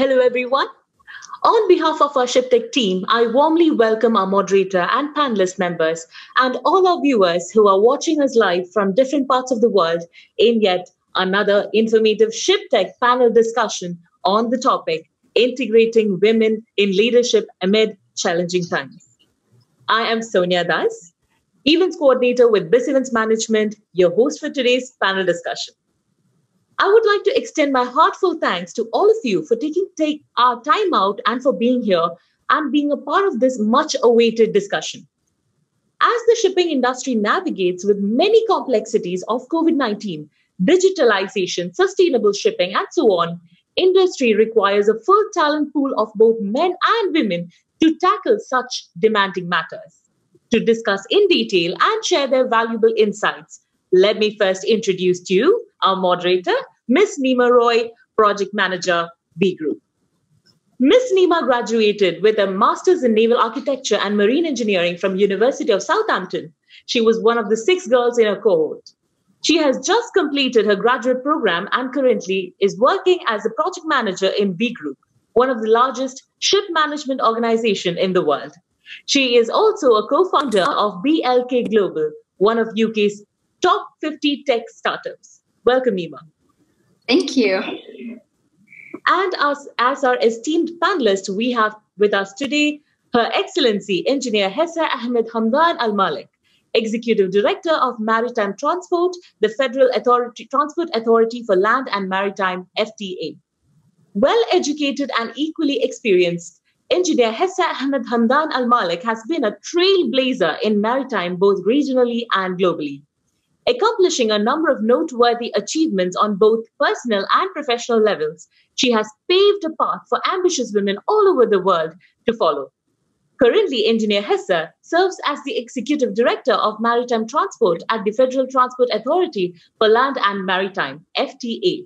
Hello, everyone. On behalf of our ShipTek team, I warmly welcome our moderator and panelist members and all our viewers who are watching us live from different parts of the world in yet another informative ShipTek panel discussion on the topic, integrating women in leadership amid challenging times. I am Sonia Das, Events Coordinator with BIS Events Management, your host for today's panel discussion. I would like to extend my heartfelt thanks to all of you for taking our time out and for being here and being a part of this much-awaited discussion. As the shipping industry navigates with many complexities of COVID-19, digitalization, sustainable shipping, and so on, industry requires a full talent pool of both men and women to tackle such demanding matters. To discuss in detail and share their valuable insights, let me first introduce to you our moderator, Ms. Nima Roy, Project Manager, B Group. Ms. Nima graduated with a Master's in Naval Architecture and Marine Engineering from University of Southampton. She was one of the 6 girls in her cohort. She has just completed her graduate program and currently is working as a project manager in B Group, one of the largest ship management organizations in the world. She is also a co-founder of BLK Global, one of UK's top 50 tech startups. Welcome, Nima. Thank you. And as our esteemed panelist, we have with us today Her Excellency Engineer Hessa Ahmed Hamdan Al-Malik, Executive Director of Maritime Transport, the Federal Transport Authority for Land and Maritime, FTA. Well-educated and equally experienced, Engineer Hessa Ahmed Hamdan Al-Malik has been a trailblazer in maritime both regionally and globally, accomplishing a number of noteworthy achievements on both personal and professional levels. She has paved a path for ambitious women all over the world to follow. Currently, Engineer Hessa serves as the Executive Director of Maritime Transport at the Federal Transport Authority for Land and Maritime, FTA.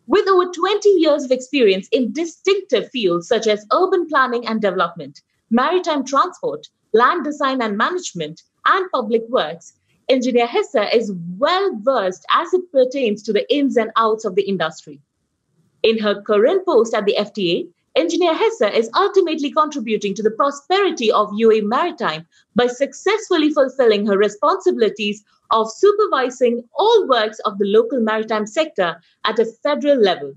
With over 20 years of experience in distinctive fields such as urban planning and development, maritime transport, land design and management, and public works, Engineer Hessa is well-versed as it pertains to the ins and outs of the industry. In her current post at the FTA, Engineer Hessa is ultimately contributing to the prosperity of UAE Maritime by successfully fulfilling her responsibilities of supervising all works of the local maritime sector at a federal level.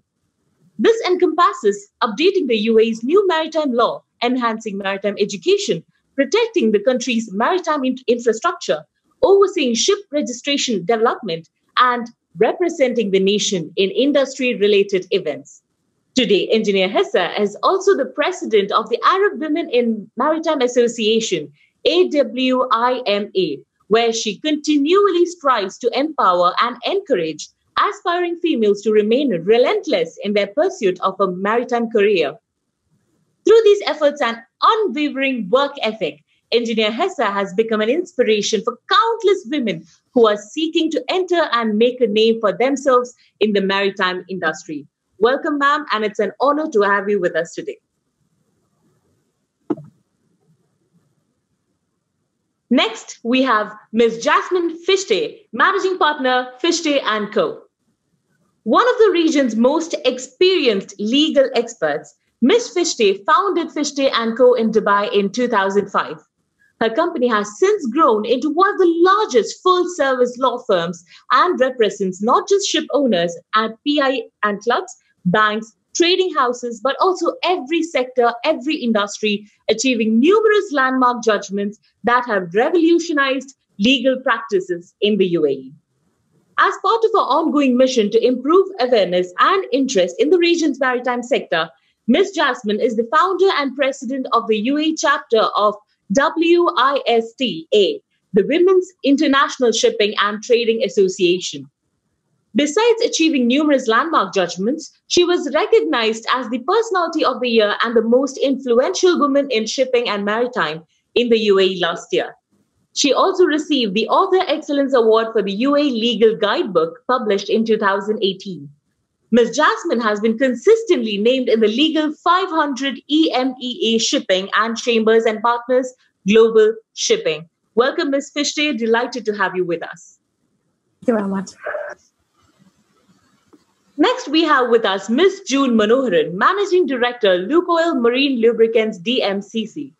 This encompasses updating the UAE's new maritime law, enhancing maritime education, protecting the country's maritime infrastructure, overseeing ship registration development, and representing the nation in industry-related events. Today, Engineer Hessa is also the president of the Arab Women in Maritime Association, AWIMA, where she continually strives to empower and encourage aspiring females to remain relentless in their pursuit of a maritime career. Through these efforts and unwavering work ethic, Engineer Hessa has become an inspiration for countless women who are seeking to enter and make a name for themselves in the maritime industry. Welcome, ma'am, and it's an honor to have you with us today. Next, we have Ms. Jasmine Fishtay, Managing Partner, Fishtay & Co. One of the region's most experienced legal experts, Ms. Fishtay founded Fishtay & Co. in Dubai in 2005. Her company has since grown into one of the largest full-service law firms and represents not just ship owners and PI and clubs, banks, trading houses, but also every sector, every industry, achieving numerous landmark judgments that have revolutionized legal practices in the UAE. As part of our ongoing mission to improve awareness and interest in the region's maritime sector, Ms. Jasmine is the founder and president of the UAE chapter of WISTA, the Women's International Shipping and Trading Association. Besides achieving numerous landmark judgments, she was recognized as the Personality of the Year and the most influential woman in shipping and maritime in the UAE last year. She also received the Author Excellence Award for the UAE Legal Guidebook published in 2018. Ms. Jasmine has been consistently named in the Legal 500 EMEA Shipping and Chambers and Partners Global Shipping. Welcome, Ms. Fishtay. Delighted to have you with us. Thank you very much. Next, we have with us Ms. June Manoharan, Managing Director, Lukoil Marine Lubricants Dmcc.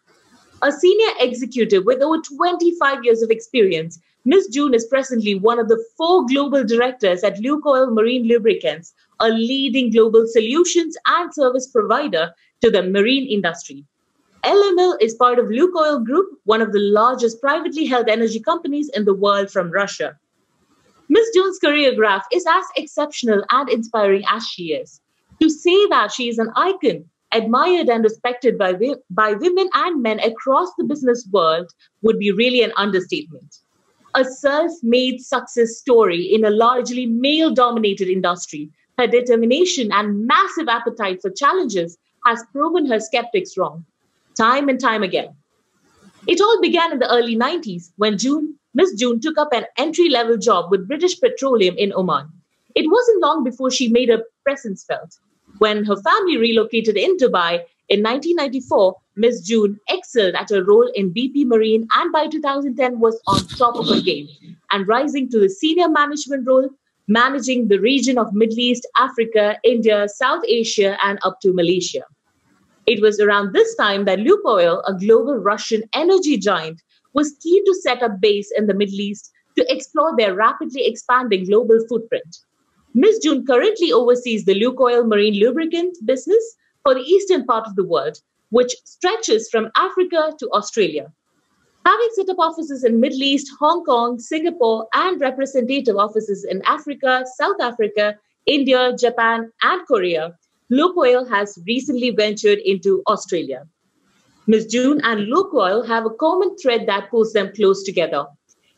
A senior executive with over 25 years of experience, Ms. June is presently one of the 4 global directors at Lukoil Marine Lubricants, a leading global solutions and service provider to the marine industry. LML is part of Lukoil Group, one of the largest privately held energy companies in the world from Russia. Ms. June's career graph is as exceptional and inspiring as she is. To say that she is an icon, admired and respected by women and men across the business world would be really an understatement. A self-made success story in a largely male-dominated industry, her determination and massive appetite for challenges has proven her skeptics wrong, time and time again. It all began in the early 90s when Ms. June took up an entry-level job with British Petroleum in Oman. It wasn't long before she made her presence felt. When her family relocated in Dubai in 1994, Ms. June excelled at her role in BP Marine and by 2010 was on top of her game and rising to the senior management role, managing the region of Middle East, Africa, India, South Asia, and up to Malaysia. It was around this time that Lukoil, a global Russian energy giant, was keen to set up base in the Middle East to explore their rapidly expanding global footprint. Ms. June currently oversees the Lukoil Marine Lubricants business for the eastern part of the world, which stretches from Africa to Australia. Having set up offices in Middle East, Hong Kong, Singapore, and representative offices in Africa, South Africa, India, Japan, and Korea, Lukoil has recently ventured into Australia. Ms. June and Lukoil have a common thread that pulls them close together.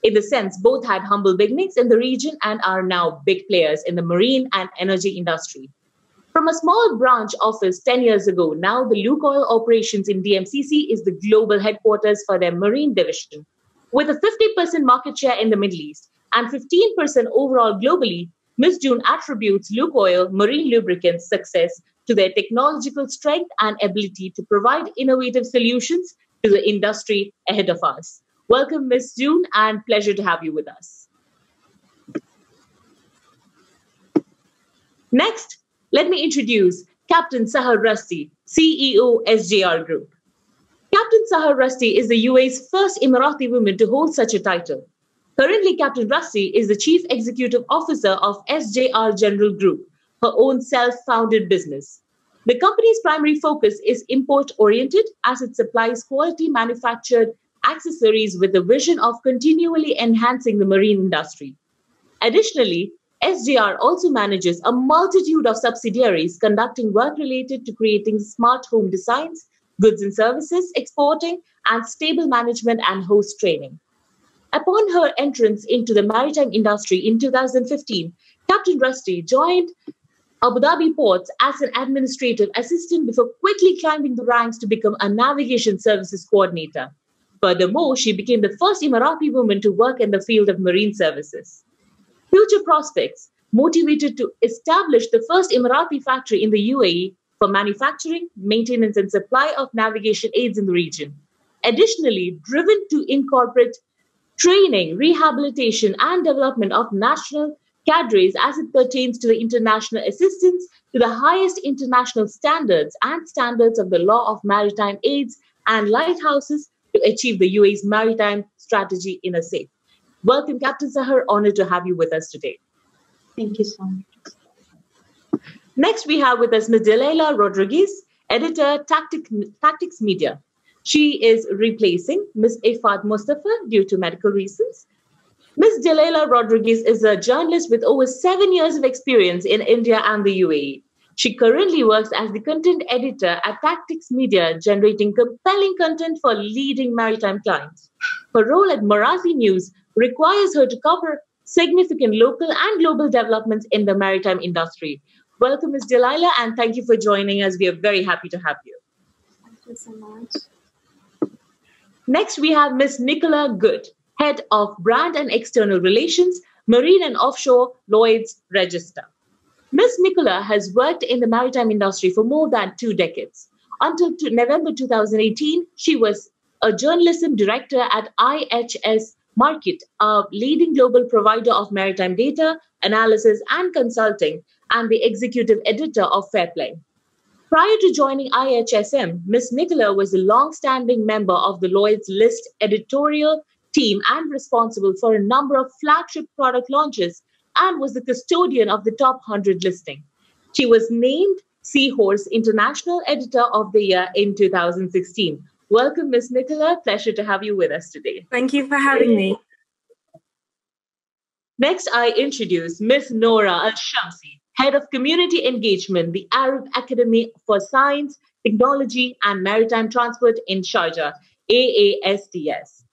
In the sense, both had humble beginnings in the region and are now big players in the marine and energy industry. From a small branch office 10 years ago, now the Lukoil operations in DMCC is the global headquarters for their marine division. With a 50% market share in the Middle East and 15% overall globally, Ms. June attributes Lukoil Marine Lubricants' success to their technological strength and ability to provide innovative solutions to the industry ahead of us. Welcome, Ms. June, and pleasure to have you with us. Next, let me introduce Captain Sahar Rusty, CEO, SJR Group. Captain Sahar Rusty is the UAE's first Emirati woman to hold such a title. Currently, Captain Rusty is the Chief Executive Officer of SJR General Group, her own self-founded business. The company's primary focus is import-oriented as it supplies quality manufactured accessories with the vision of continually enhancing the marine industry. Additionally, SJR also manages a multitude of subsidiaries conducting work related to creating smart home designs, goods and services, exporting, and stable management and host training. Upon her entrance into the maritime industry in 2015, Captain Rusty joined Abu Dhabi ports as an administrative assistant before quickly climbing the ranks to become a navigation services coordinator. Furthermore, she became the first Emirati woman to work in the field of marine services. Future prospects motivated to establish the first Emirati factory in the UAE for manufacturing, maintenance, and supply of navigation aids in the region. Additionally, driven to incorporate training, rehabilitation, and development of national cadres as it pertains to the international assistance to the highest international standards and standards of the law of maritime aids and lighthouses to achieve the UAE's maritime strategy in a safe. Welcome, Captain Sahar. Honored to have you with us today. Thank you so much. Next, we have with us Ms. Delela Rodriguez, Editor, Tactics Media. She is replacing Ms. Ifat Mustafa due to medical reasons. Ms. Delela Rodriguez is a journalist with over 7 years of experience in India and the UAE. She currently works as the content editor at Tactics Media, generating compelling content for leading maritime clients. Her role at Marathi News requires her to cover significant local and global developments in the maritime industry. Welcome, Ms. Delela, and thank you for joining us. We are very happy to have you. Thank you so much. Next, we have Ms. Nicola Goode, Head of Brand and External Relations, Marine and Offshore, Lloyd's Register. Ms. Nicola has worked in the maritime industry for more than 2 decades. Until November 2018, she was a journalism director at IHS Markit, a leading global provider of maritime data, analysis, and consulting, and the executive editor of Fairplay. Prior to joining IHSM, Ms. Nicola was a long-standing member of the Lloyd's List editorial team and responsible for a number of flagship product launches and was the custodian of the top 100 listing. She was named Seahorse International Editor of the Year in 2016. Welcome, Ms. Nicola. Pleasure to have you with us today. Thank you for having me. Next, I introduce Ms. Noura Al-Shamsi, Head of Community Engagement, the Arab Academy for Science, Technology and Maritime Transport in Sharjah, AASTS.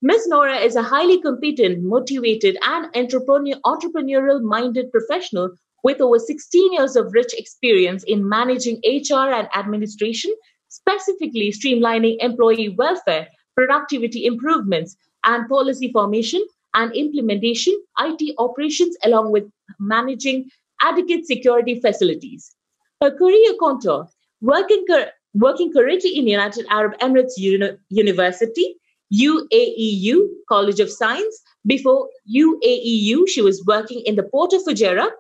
Ms. Noura is a highly competent, motivated, and entrepreneurial-minded professional with over 16 years of rich experience in managing HR and administration, specifically streamlining employee welfare, productivity improvements, and policy formation and implementation, IT operations, along with managing adequate security facilities. Her career contour, working currently in United Arab Emirates University, UAEU College of Science. Before UAEU, she was working in the Port of Fujairah,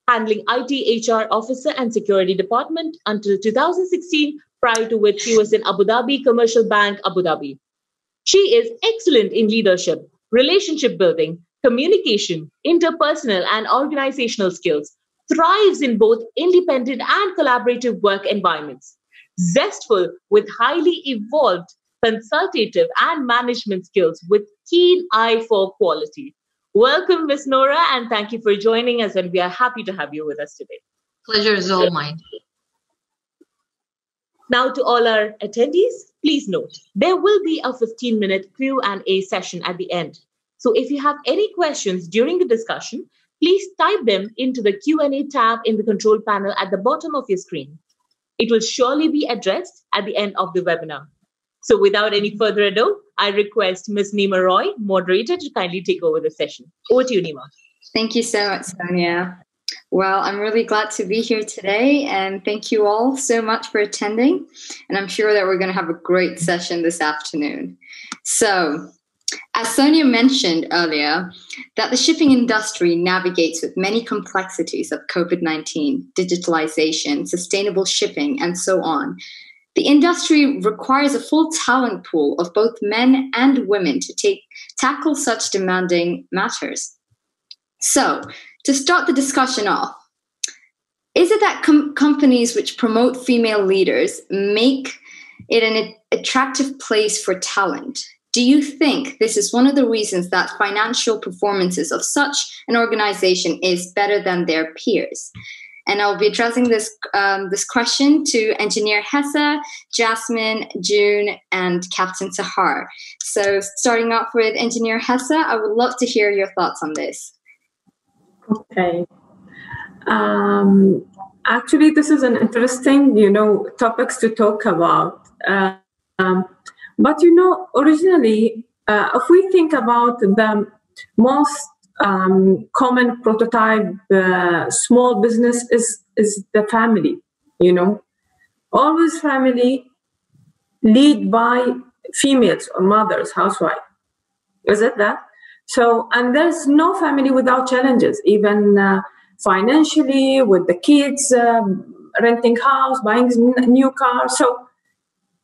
handling IT, HR officer and security department until 2016, prior to which she was in Abu Dhabi Commercial Bank, Abu Dhabi. She is excellent in leadership, relationship building, communication, interpersonal and organizational skills, thrives in both independent and collaborative work environments, zestful with highly evolved consultative and management skills with keen eye for quality. Welcome, Ms. Noura, and thank you for joining us, and we are happy to have you with us today. Pleasure is all mine. Now, to all our attendees, please note, there will be a 15-minute Q&A session at the end. So if you have any questions during the discussion, please type them into the Q&A tab in the control panel at the bottom of your screen. It will surely be addressed at the end of the webinar. So without any further ado, I request Ms. Nima Roy, moderator, to kindly take over the session. Over to you, Nima. Thank you so much, Sonia. Well, I'm really glad to be here today, and thank you all so much for attending. And I'm sure that we're going to have a great session this afternoon. So, as Sonia mentioned earlier, that the shipping industry navigates with many complexities of COVID-19, digitalization, sustainable shipping, and so on. The industry requires a full talent pool of both men and women to tackle such demanding matters. So, to start the discussion off, is it that companies which promote female leaders make it an attractive place for talent? Do you think this is one of the reasons that financial performances of such an organization is better than their peers? And I'll be addressing this question to Engineer Hessa, Jasmine, June, and Captain Sahar. So starting off with Engineer Hessa, I would love to hear your thoughts on this. Okay. Actually, this is an interesting, topics to talk about. But, originally, if we think about the most common prototype small business is the family, always family lead by females or mothers, housewife. Is it that? So, and there's no family without challenges, even financially, with the kids, renting house, buying new car. So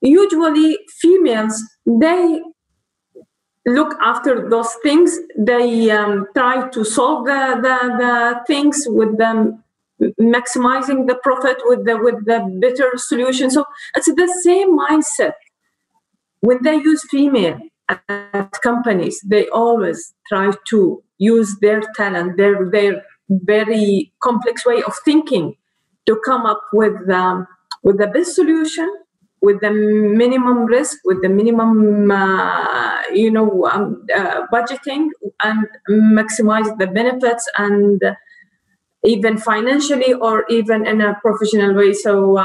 usually females, they look after those things. They try to solve the things with them, maximizing the profit with the better solution. So it's the same mindset. When they use female at companies, they always try to use their talent, their very complex way of thinking to come up with the best solution, with the minimum risk, with the minimum, budgeting, and maximize the benefits, and even financially or even in a professional way. So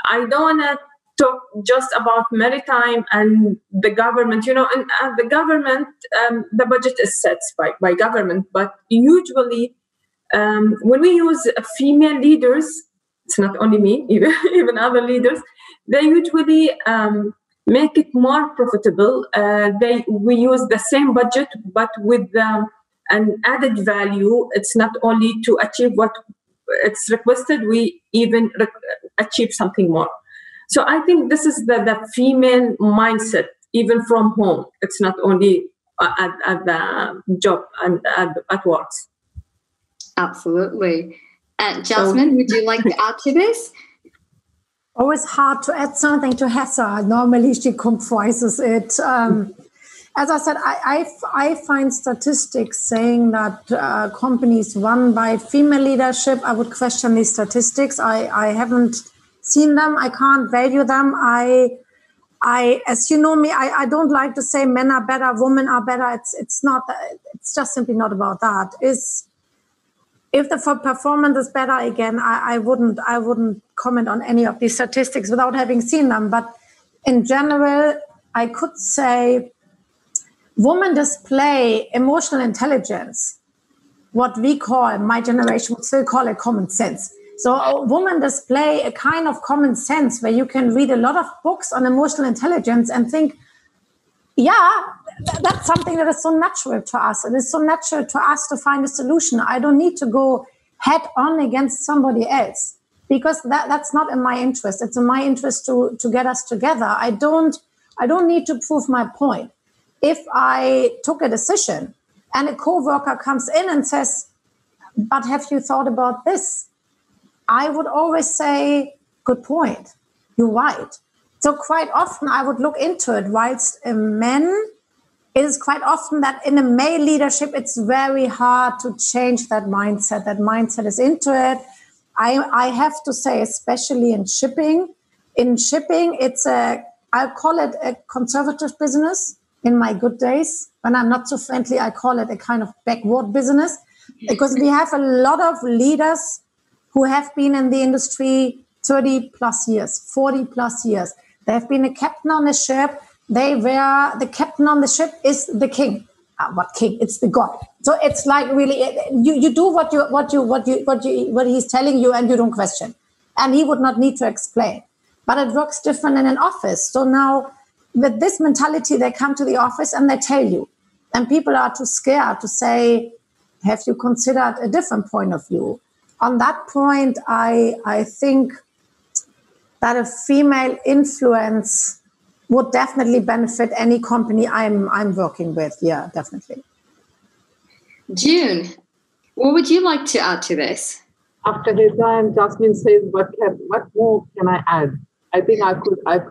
I don't want to talk just about maritime and the government. And the government, the budget is set by government, but usually when we use female leaders, it's not only me, even other leaders, they usually make it more profitable. We use the same budget, but with an added value. It's not only to achieve what it's requested, we even achieve something more. So I think this is the female mindset, even from home. It's not only at the job and at work. Absolutely. And Jasmine, would you like to add to this? Always hard to add something to Hessa. Normally she comprises it. As I said, I find statistics saying that companies run by female leadership. I would question these statistics. I haven't seen them. I can't value them. I, as you know me, I don't like to say men are better, women are better. It's not. It's just simply not about that. If the performance is better, again, I wouldn't comment on any of these statistics without having seen them. But in general, I could say women display emotional intelligence, what we call, my generation would still call it common sense. So women display a kind of common sense where you can read a lot of books on emotional intelligence and think, yeah, that's something that is so natural to us. It is so natural to us to find a solution. I don't need to go head on against somebody else because that's not in my interest. It's in my interest to get us together. I don't need to prove my point. If I took a decision and a coworker comes in and says, but have you thought about this? I would always say, good point. You're right. So quite often I would look into it. Whilst men, it is quite often that in a male leadership, it's very hard to change that mindset. That mindset is into it. I have to say, especially in shipping. In shipping, I'll call it a conservative business in my good days. When I'm not so friendly, I call it a kind of backward business because we have a lot of leaders who have been in the industry 30 plus years, 40 plus years. They have been a captain on a ship. The captain on the ship is the king. What king? It's the god. So it's like really, you do what he's telling you, and you don't question. And he would not need to explain. But it works different in an office. So now, with this mentality, they come to the office and they tell you, and people are too scared to say, "Have you considered a different point of view?" On that point, I think that a female influence would definitely benefit any company I'm working with. Yeah, definitely. June, what would you like to add to this? After Hessa and Jasmine says, what more can I add? I think I could have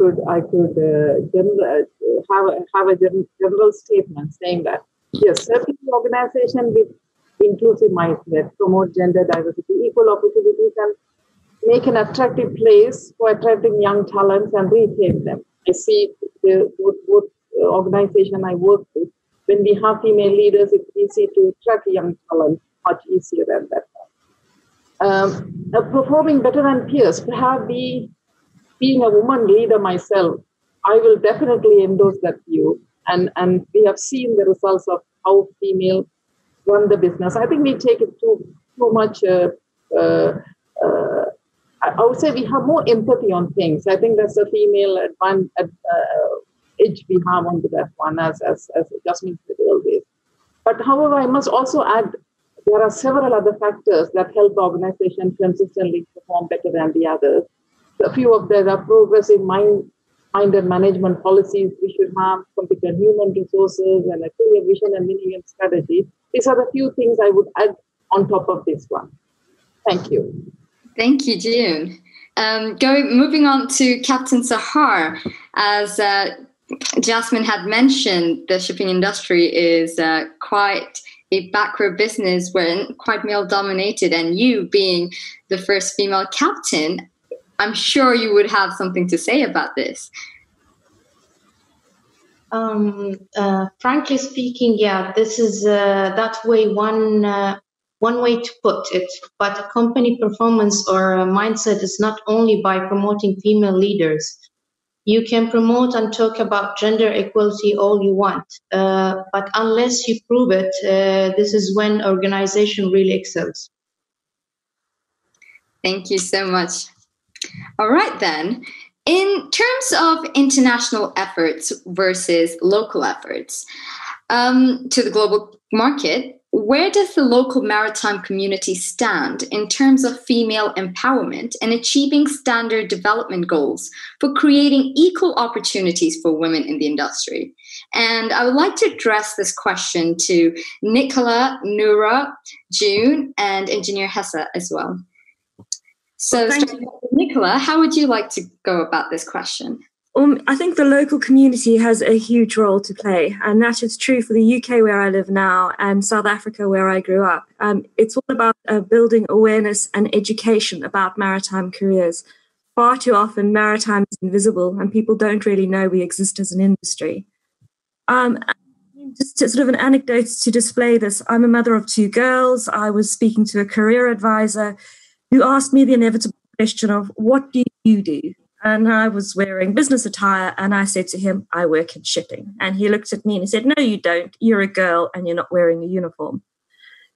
a general statement saying that yes, certain organization with inclusive mindset promote gender diversity, equal opportunities, and make an attractive place for attracting young talents and retain them. I see both organizations I work with, when we have female leaders, it's easy to attract young talent, much easier than that. Performing better than peers, perhaps being a woman leader myself, I will definitely endorse that view. And we have seen the results of how female run the business. I think we take it too much. I would say we have more empathy on things. I think that's a female edge we have on that one, as Jasmine said earlier. But however, I must also add, there are several other factors that help the organization consistently perform better than the others. A few of them are progressive minded management policies we should have, competent human resources, and a clear vision and minimum strategy. These are the few things I would add on top of this one. Thank you. Thank you, June. Moving on to Captain Sahar. As Jasmine had mentioned, the shipping industry is quite a backward business, where quite male-dominated, and you being the first female captain, I'm sure you would have something to say about this. Frankly speaking, yeah, this is that way one way to put it. But company performance or mindset is not only by promoting female leaders. You can promote and talk about gender equality all you want, but unless you prove it, this is when organization really excels. Thank you so much. All right, then. In terms of international efforts versus local efforts, to the global market, where does the local maritime community stand in terms of female empowerment and achieving standard development goals for creating equal opportunities for women in the industry? And I would like to address this question to Nicola, Noura, June, and Engineer Hessa as well. So, Nicola, how would you like to go about this question? I think the local community has a huge role to play, and that is true for the UK where I live now and South Africa where I grew up. It's all about building awareness and education about maritime careers. Far too often, maritime is invisible and people don't really know we exist as an industry. Just sort of an anecdote to display this, I'm a mother of 2 girls. I was speaking to a career advisor who asked me the inevitable question of, what do you do? And I was wearing business attire, and I said to him, I work in shipping. And he looked at me and he said, no, you don't. You're a girl and you're not wearing a uniform.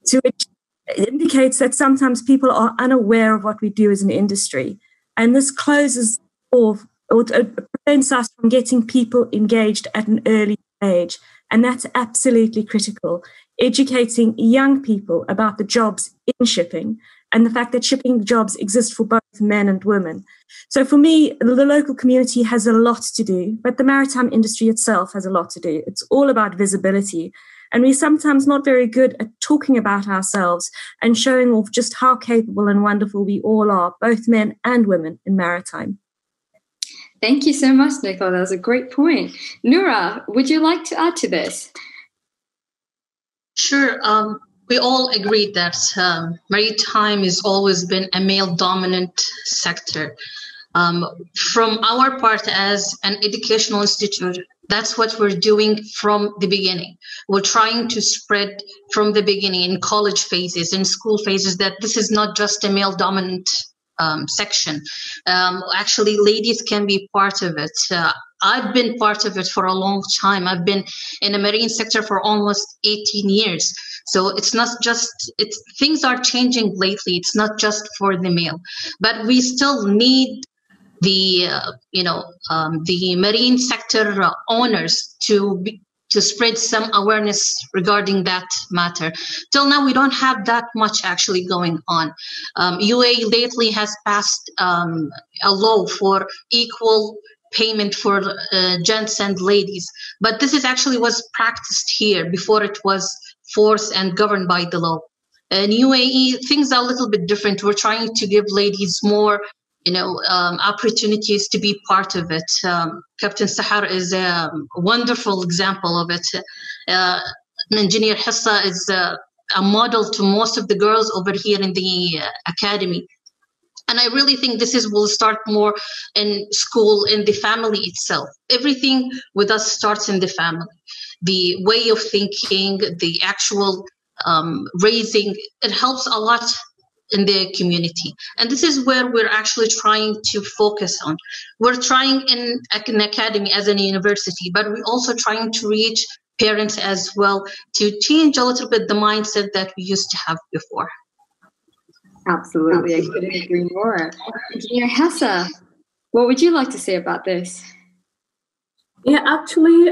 So it indicates that sometimes people are unaware of what we do as an industry. And this closes off, or prevents us from getting people engaged at an early age. And that's absolutely critical. Educating young people about the jobs in shipping and the fact that shipping jobs exist for both men and women. So for me, the local community has a lot to do, but the maritime industry itself has a lot to do. It's all about visibility. And we're sometimes not very good at talking about ourselves and showing off just how capable and wonderful we all are, both men and women in maritime. Thank you so much, Nicola. That was a great point. Noura, would you like to add to this? Sure. We all agree that maritime has always been a male-dominant sector. From our part as an educational institute, that's what we're doing from the beginning. We're trying to spread from the beginning in college phases, in school phases, that this is not just a male-dominant section. Actually, ladies can be part of it. I've been part of it for a long time. I've been in the marine sector for almost 18 years. So it's not just, things are changing lately. It's not just for the male, but we still need the, the marine sector owners to spread some awareness regarding that matter. Till now, we don't have that much actually going on. UAE lately has passed a law for equal payment for gents and ladies, but this is actually was practiced here before it was forced and governed by the law. In UAE, things are a little bit different. We're trying to give ladies more opportunities to be part of it. Captain Sahar is a wonderful example of it. Engineer Hessa is a model to most of the girls over here in the academy. And I really think this will start more in school, in the family itself. Everything with us starts in the family. The way of thinking, the actual raising, it helps a lot in the community. And this is where we're actually trying to focus on. We're trying in an academy as a university, but we're also trying to reach parents as well to change a little bit the mindset that we used to have before. Absolutely. I couldn't agree more. Engineer Hessa, what would you like to say about this? Yeah, actually,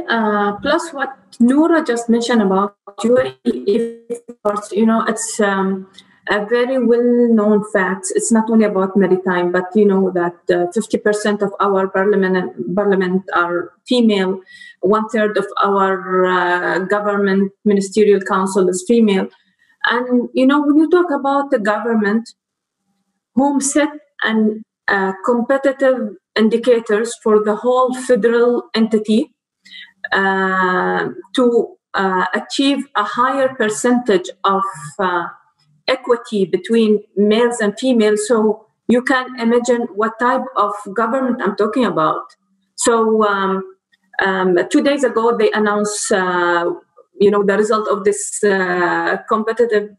plus what Noura just mentioned about UAE, it's a very well-known fact. It's not only about maritime, but that 50% of our parliament are female. 1/3 of our government ministerial council is female. And when you talk about the government, whom set and competitive indicators for the whole federal entity to achieve a higher percentage of equity between males and females. So you can imagine what type of government I'm talking about. So 2 days ago, they announced the result of this competitive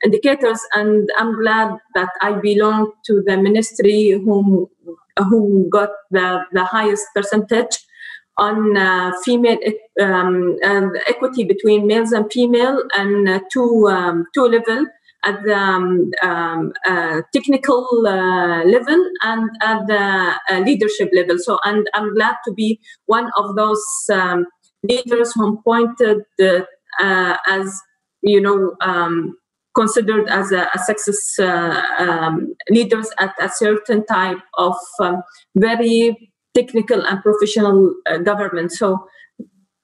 indicators, and I'm glad that I belong to the ministry who got the highest percentage on female equity between males and female, and two level at the technical level and at the leadership level. So, and I'm glad to be one of those leaders who pointed as, considered as a success leaders at a certain type of very technical and professional government. So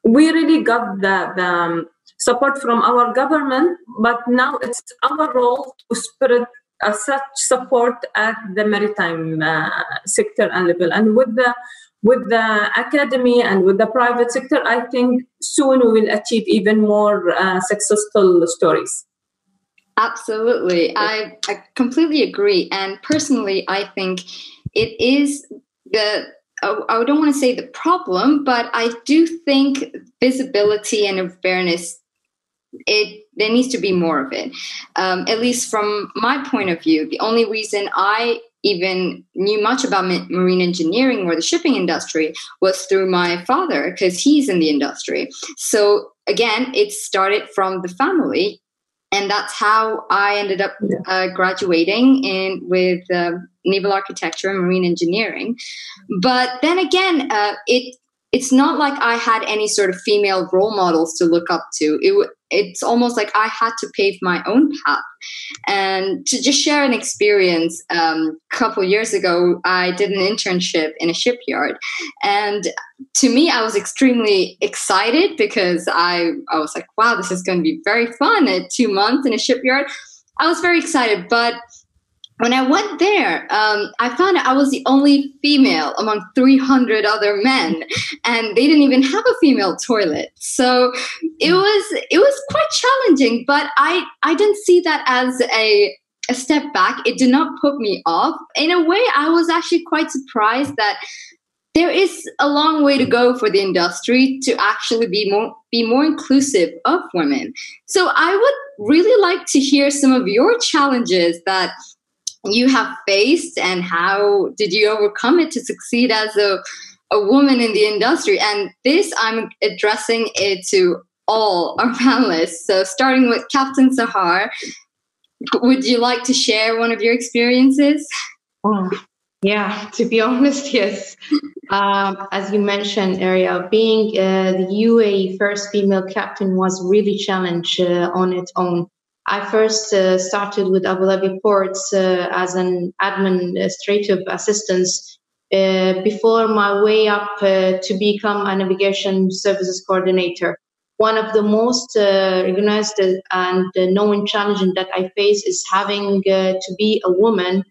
we really got the support from our government, but now it's our role to spread such support at the maritime sector and level. And with the academy and with the private sector, I think soon we will achieve even more successful stories. Absolutely. I completely agree. And personally, I think it is I don't want to say the problem, but I do think visibility and awareness, there needs to be more of it. At least from my point of view, the only reason I even knew much about marine engineering or the shipping industry was through my father, because he's in the industry. So again, it started from the family. And that's how I ended up graduating with naval architecture and marine engineering. But then again, it's not like I had any sort of female role models to look up to. It's almost like I had to pave my own path. And to just share an experience, a couple years ago, I did an internship in a shipyard. And to me, I was extremely excited because I was like, wow, this is going to be very fun. 2 months in a shipyard. I was very excited. But when I went there, I found out I was the only female among 300 other men, and they didn't even have a female toilet. So it was quite challenging, but I didn't see that as a step back. It did not put me off. In a way, I was actually quite surprised that there is a long way to go for the industry to actually be more inclusive of women. So I would really like to hear some of your challenges that you have faced, and how did you overcome it to succeed as a woman in the industry? And this, I'm addressing it to all our panelists. So starting with Captain Sahar, would you like to share one of your experiences? Oh, yeah, to be honest, yes. As you mentioned, Ariel, being the UAE first female captain was really challenged on its own. I first started with Abu Dhabi Ports as an administrative assistant before my way up to become a navigation services coordinator. One of the most recognized and known challenges that I face is having to be a woman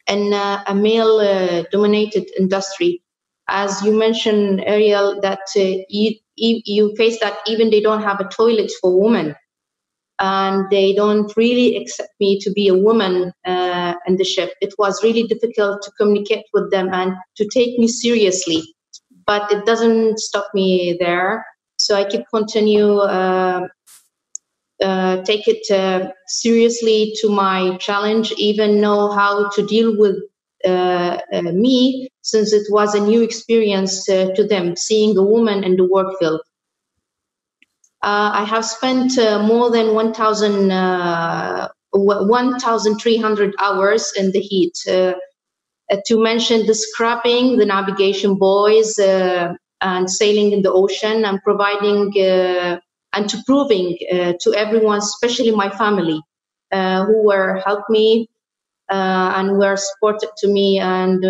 in a male-dominated industry. As you mentioned, Ariel, that you face that even they don't have a toilet for women. And they don't really accept me to be a woman in the ship. It was really difficult to communicate with them and to take me seriously. But it doesn't stop me there. So I keep continue take it seriously to my challenge, even know how to deal with me, since it was a new experience to them, seeing a woman in the work field. I have spent more than 1,300 hours in the heat. To mention the scrapping, the navigation buoys, and sailing in the ocean, and providing and to proving to everyone, especially my family, who were helped me and were supported to me, and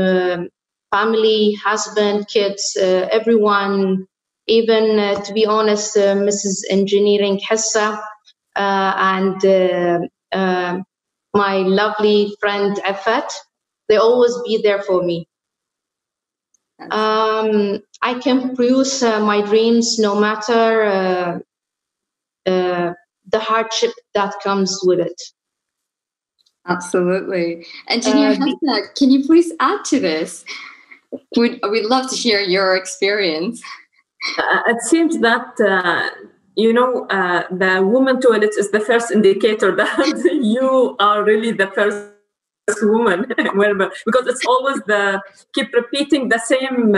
family, husband, kids, everyone. Even, to be honest, Mrs. Engineering Hessa and my lovely friend Afat, they always be there for me. I can produce my dreams no matter the hardship that comes with it. Absolutely. Engineer Hessa, can you please add to this? We'd love to hear your experience. It seems that, the woman toilet is the first indicator that you are really the first woman, because it's always keep repeating the same,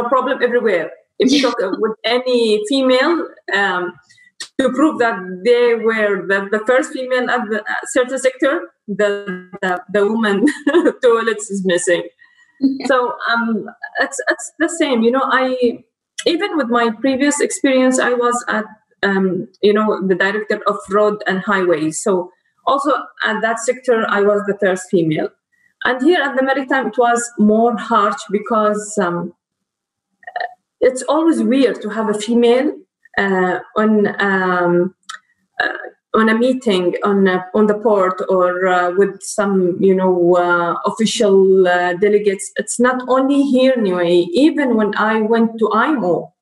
problem everywhere. If you talk with any female, to prove that they were the first female at the certain sector, the woman toilets is missing. Yeah. So it's the same, even with my previous experience, I was at, the director of road and highways. So also at that sector, I was the first female. And here at the Maritime, it was more harsh because it's always weird to have a female on a meeting on the port or with some official delegates. It's not only here anyway. Even when I went to IMO,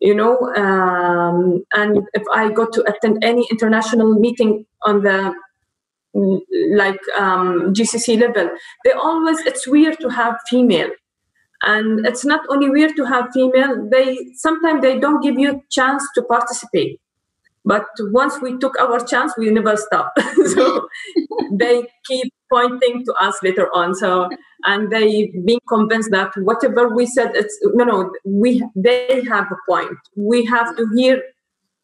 and if I go to attend any international meeting on the GCC level, it's weird to have female. And it's not only weird to have female, sometimes they don't give you a chance to participate. But once we took our chance, we never stop. So they keep pointing to us later on. And they've been convinced that whatever we said, they have a point. We have to hear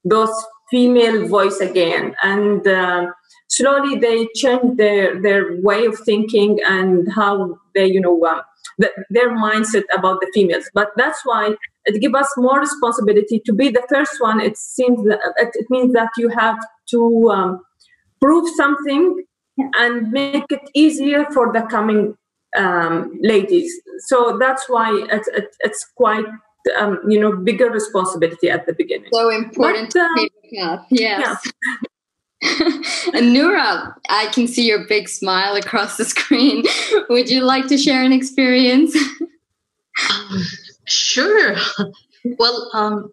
those female voice again. And slowly they change their way of thinking and how they, their mindset about the females. But that's why it gives us more responsibility to be the first one. It means that you have to prove something and make it easier for the coming ladies. So that's why it's quite bigger responsibility at the beginning. So important to keep up. Yes. Yeah. And Noura, I can see your big smile across the screen. Would you like to share an experience? Sure. Well,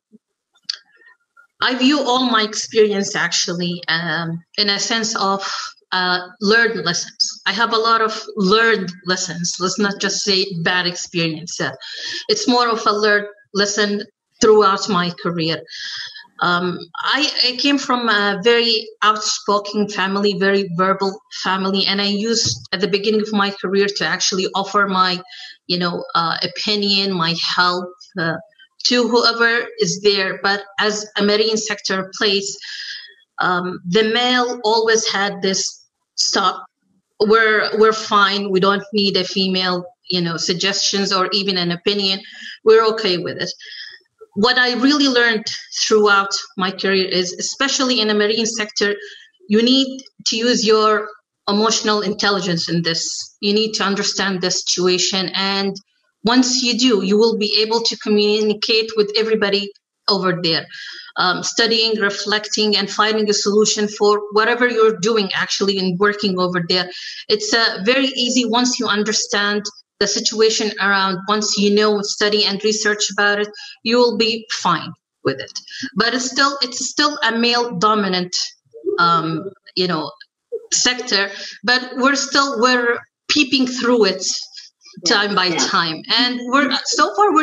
I view all my experience actually in a sense of learned lessons. I have a lot of learned lessons. Let's not just say bad experience. It's more of a learned lesson throughout my career. I came from a very outspoken family, very verbal family, and I used at the beginning of my career to actually offer my, opinion, my help to whoever is there. But as a marine sector place, the male always had this stop. We're fine. We don't need a female, suggestions or even an opinion. We're okay with it. What I really learned throughout my career is, especially in the marine sector, you need to use your emotional intelligence in this. You need to understand the situation. And once you do, you will be able to communicate with everybody over there, studying, reflecting, and finding a solution for whatever you're doing actually and working over there. It's very easy once you understand the situation around. Once you study and research about it, you will be fine with it. But it's still a male dominant sector, but we're peeping through it time by time, and we're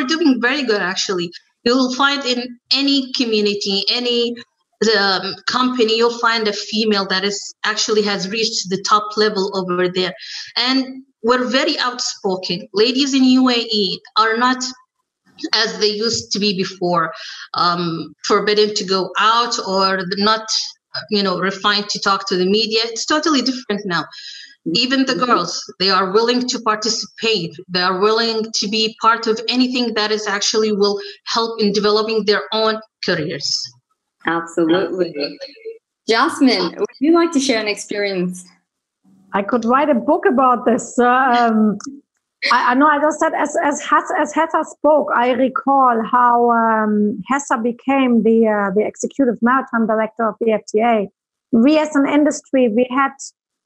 doing very good actually. You'll find in any community, any company, you'll find a female that has reached the top level over there. And we're very outspoken. Ladies in UAE are not as they used to be before, forbidden to go out or not, refined to talk to the media. It's totally different now. Even the girls, they are willing to participate. They are willing to be part of anything that is actually will help in developing their own careers. Absolutely. Jasmine, would you like to share an experience? I could write a book about this. I know I just said, as Hessa spoke, I recall how Hessa became the executive maritime director of the FTA. We as an industry, we had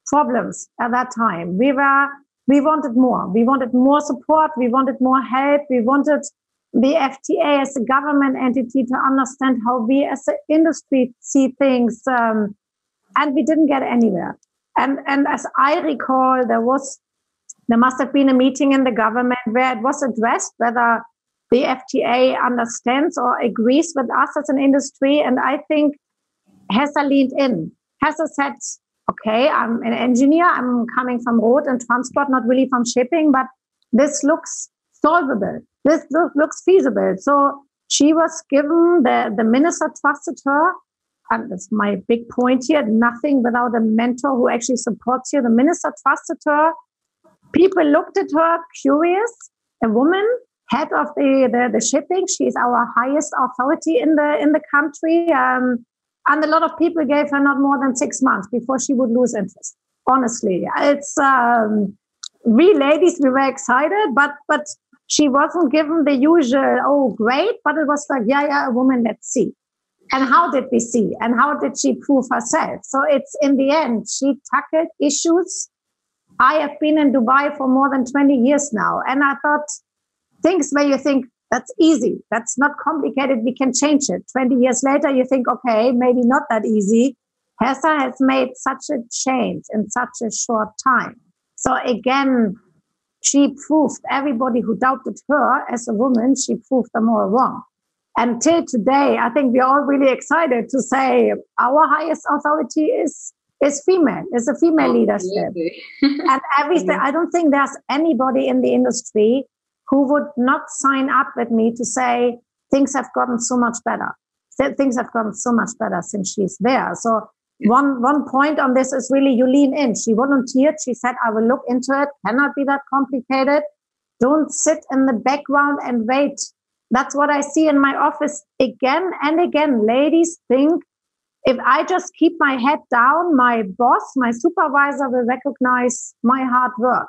problems at that time. We wanted more. We wanted more support. We wanted more help. We wanted the FTA as a government entity to understand how we as an industry see things, and we didn't get anywhere. And as I recall, there must have been a meeting in the government where it was addressed whether the FTA understands or agrees with us as an industry. And I think Hessa leaned in. Hessa said, okay, I'm an engineer. I'm coming from road and transport, not really from shipping, but this looks solvable. This looks feasible. So she was given, the minister trusted her. And that's my big point here. Nothing without a mentor who actually supports you. The minister trusted her. People looked at her curious, a woman, head of the shipping. She's our highest authority in the country. And a lot of people gave her not more than 6 months before she would lose interest. Honestly, it's we ladies, we were excited, but she wasn't given the usual, oh, great, but it was like, yeah, a woman, let's see. And how did we see? And how did she prove herself? So it's in the end, she tackled issues. I have been in Dubai for more than 20 years now. And I thought things where you think, that's easy. That's not complicated. We can change it. 20 years later, you think, okay, maybe not that easy. Hessa has made such a change in such a short time. So again, she proved everybody who doubted her as a woman, she proved them all wrong. Until today, I think we're all really excited to say our highest authority is female, is a female leadership. And everything, I don't think there's anybody in the industry who would not sign up with me to say things have gotten so much better. Things have gotten so much better since she's there. So one point on this is really you lean in. She volunteered. She said, I will look into it. Cannot be that complicated. Don't sit in the background and wait. That's what I see in my office again and again. Ladies think if I just keep my head down, my boss, my supervisor will recognize my hard work.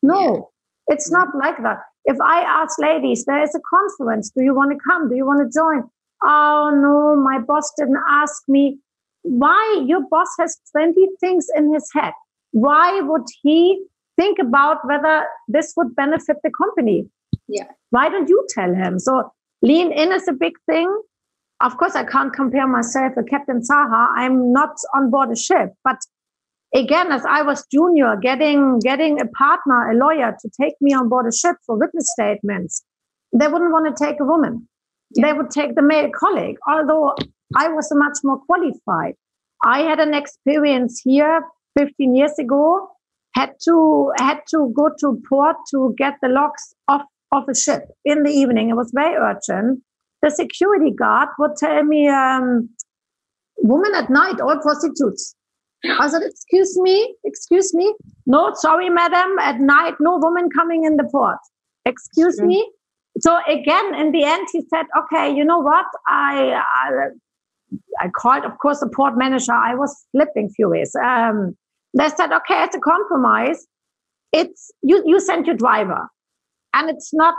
No, it's not like that. If I ask ladies, there is a conference. Do you want to come? Do you want to join? Oh, no, my boss didn't ask me. Why? Your boss has 20 things in his head. Why would he think about whether this would benefit the company? Yeah. Why don't you tell him? So lean in is a big thing. Of course, I can't compare myself with Captain Saha. I'm not on board a ship. But again, as I was junior, getting a partner, a lawyer to take me on board a ship for witness statements, they wouldn't want to take a woman. They would take the male colleague, although I was much more qualified. I had an experience here 15 years ago, had to go to port to get the locks off a ship in the evening. It was very urgent. The security guard would tell me, women at night, all prostitutes. I said, excuse me. No, sorry, madam, at night, no woman coming in the port. Excuse me. So again, in the end, he said, okay, you know what? I called, of course, the port manager. I was flipping furious. They said, okay, it's a compromise. It's you sent your driver. And it's not,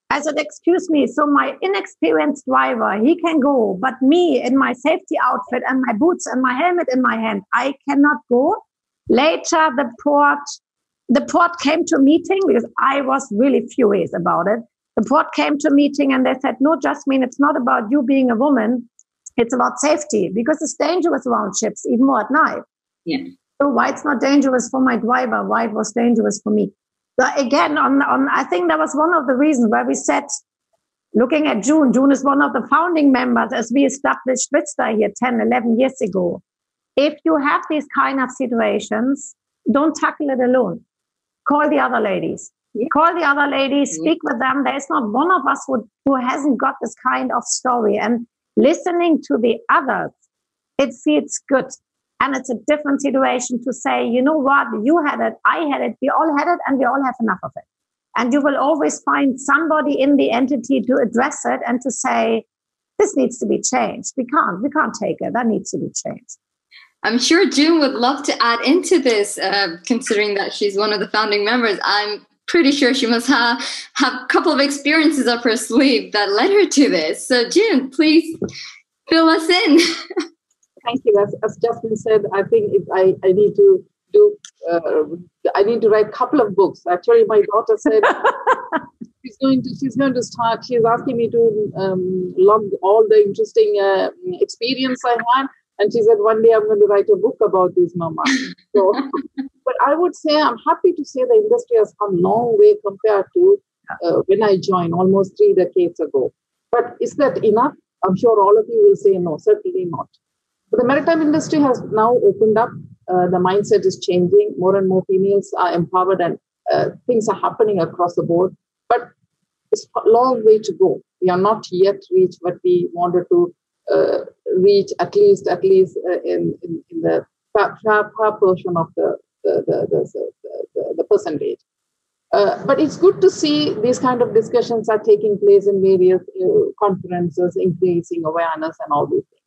I said, excuse me. So my inexperienced driver, he can go. But me in my safety outfit and my boots and my helmet in my hand, I cannot go. Later, the port came to a meeting because I was really furious about it. The port came to a meeting and they said, no, Jasmine, it's not about you being a woman. It's about safety because it's dangerous around ships, even more at night. Yeah. So why it's not dangerous for my driver? Why it was dangerous for me? So again, I think that was one of the reasons why we said, looking at June is one of the founding members as we established Vista here 10, 11 years ago. If you have these kind of situations, don't tackle it alone. Call the other ladies. Call the other ladies, speak with them. There is not one of us who hasn't got this kind of story. And listening to the others, it feels good. And it's a different situation to say, you know what, you had it, I had it, we all had it, and we all have enough of it. And you will always find somebody in the entity to address it and to say, this needs to be changed. We can't take it. That needs to be changed. I'm sure June would love to add into this, considering that she's one of the founding members. I'm pretty sure she must have a couple of experiences up her sleeve that led her to this. So June, please fill us in. Thank you. As Jasmine said, I think I need to do. I need to write a couple of books. Actually, my daughter said she's going to start. She's asking me to log all the interesting experience I had, and she said one day I'm going to write a book about this, Mama. So, but I would say I'm happy to say the industry has come a long way compared to when I joined almost 3 decades ago. But is that enough? I'm sure all of you will say no, certainly not. But the maritime industry has now opened up. The mindset is changing. More and more females are empowered and things are happening across the board. But it's a long way to go. We are not yet reached what we wanted to reach, at least in the far portion of the percentage. But it's good to see these kind of discussions are taking place in various conferences, increasing awareness and all these things.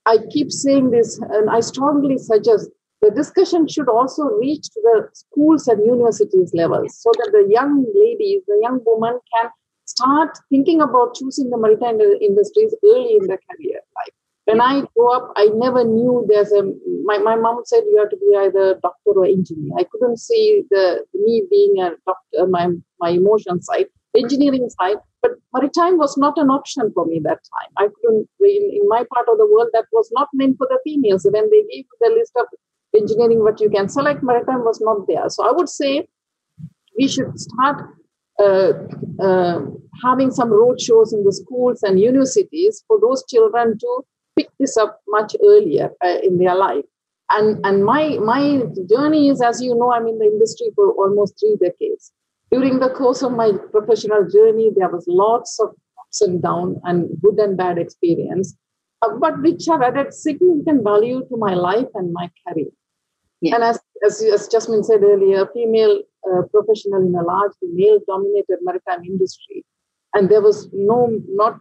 I keep saying this, and I strongly suggest the discussion should also reach to the schools and universities levels, so that the young ladies, the young women can start thinking about choosing the maritime industries early in their career life. When I grew up, I never knew my mom said you have to be either doctor or engineer. I couldn't see me being a doctor, my emotion side, engineering side, but maritime was not an option for me that time. I couldn't, in my part of the world, that was not meant for the females. When they gave the list of engineering, what you can select, maritime was not there. So I would say we should start having some road shows in the schools and universities for those children to pick this up much earlier in their life. And my journey is, as you know, I'm in the industry for almost 3 decades. During the course of my professional journey, there was lots of ups and downs and good and bad experience, but which have added significant value to my life and my career. Yeah. And as Jasmine said earlier, female professional in a largely male-dominated maritime industry, and there was not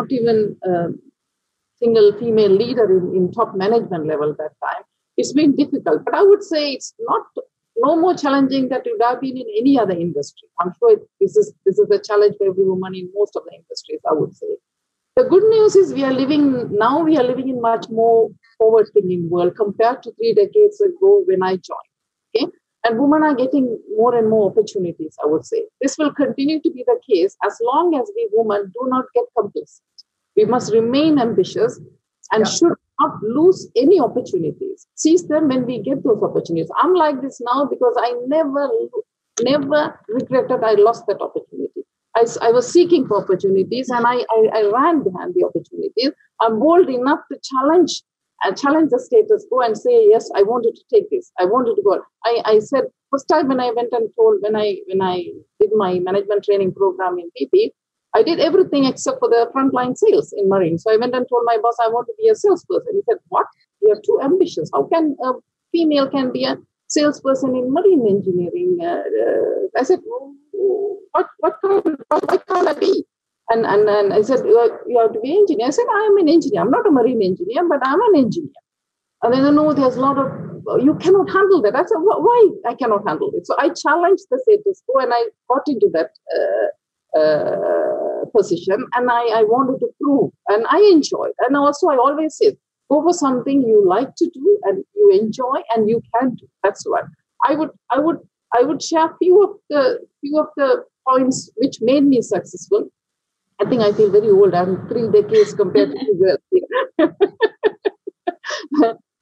even single female leader in top management level that time. It's been difficult, but I would say it's no more challenging than it would have been in any other industry. I'm sure this is a challenge for every woman in most of the industries, I would say. The good news is we are living in much more forward-thinking world compared to 3 decades ago when I joined. Okay, and women are getting more and more opportunities, I would say. This will continue to be the case as long as we women do not get complacent. We must remain ambitious and should not lose any opportunities. Seize them when we get those opportunities. I'm like this now because I never regretted I lost that opportunity. I was seeking for opportunities and I ran behind the opportunities. I'm bold enough to challenge the status quo and say, yes, I wanted to take this. I wanted to go. I said, first time when I went and told, when I did my management training program in PP, I did everything except for the frontline sales in Marine. So I went and told my boss, I want to be a salesperson. He said, what? You're too ambitious. How can a female can be a salesperson in marine engineering? I said, what can't I be? And I said, you have to be an engineer. I said, I'm an engineer. I'm not a marine engineer, but I'm an engineer. And then, no, there's a lot of, you cannot handle that. I said, why I cannot handle it? So I challenged the status quo and I got into that position, and I wanted to prove, and I enjoyed. And also I always say, go for something you like to do and you enjoy and you can do. That's what I would share few of the points which made me successful. I think I feel very old. I'm 3 decades compared to you girls.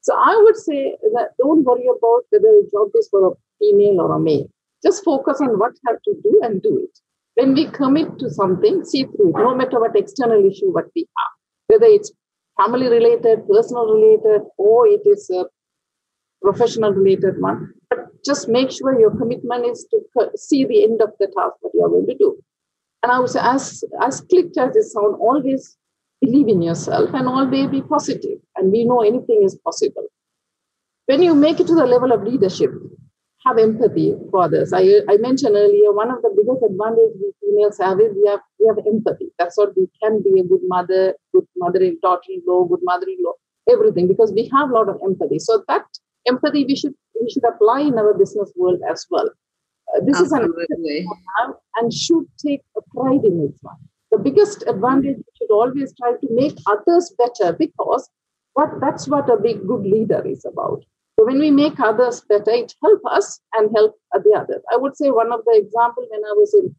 So I would say that don't worry about whether a job is for a female or a male. Just focus on what you have to do and do it. When we commit to something, see through it, no matter what external issue what we have, whether it's family related, personal related, or it is a professional related one. But just make sure your commitment is to see the end of the task that you are going to do. And I would say, as clicked as it sounds, always believe in yourself and always be positive. And we know anything is possible. When you make it to the level of leadership, have empathy for others. I mentioned earlier, one of the biggest advantages we females have is we have empathy. That's what we can be: a good mother, daughter-in-law, good mother-in-law, everything, because we have a lot of empathy. So that empathy we should apply in our business world as well. This Absolutely. Is an we have and should take a pride in it. The biggest advantage, we should always try to make others better, because that's what a big good leader is about. So when we make others better, it helps us and help the others. I would say one of the examples, when I was in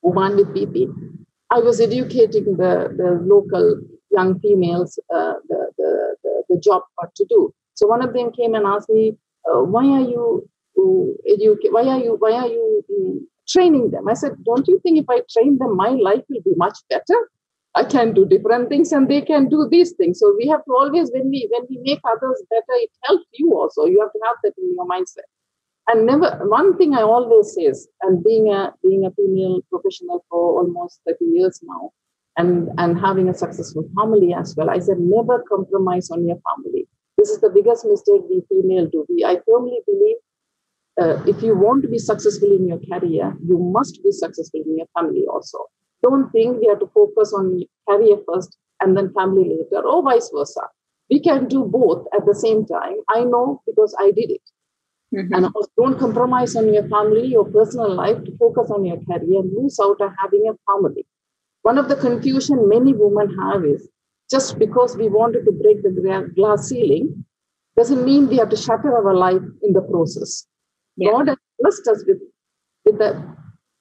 Oman with BP, I was educating the local young females the job what to do. So one of them came and asked me, why are you training them? I said, don't you think if I train them, my life will be much better? I can do different things and they can do these things. So we have to always, when we make others better, it helps you also. You have to have that in your mindset. And one thing I always say is, and being a female professional for almost 30 years now, and having a successful family as well, I said, never compromise on your family. This is the biggest mistake we female do. I firmly believe if you want to be successful in your career, you must be successful in your family also. Don't think we have to focus on career first and then family later, or vice versa. We can do both at the same time. I know because I did it. Mm-hmm. And also, don't compromise on your family, your personal life to focus on your career and lose out on having a family. One of the confusion many women have is just because we wanted to break the glass ceiling doesn't mean we have to shatter our life in the process. Yeah. God has blessed us with the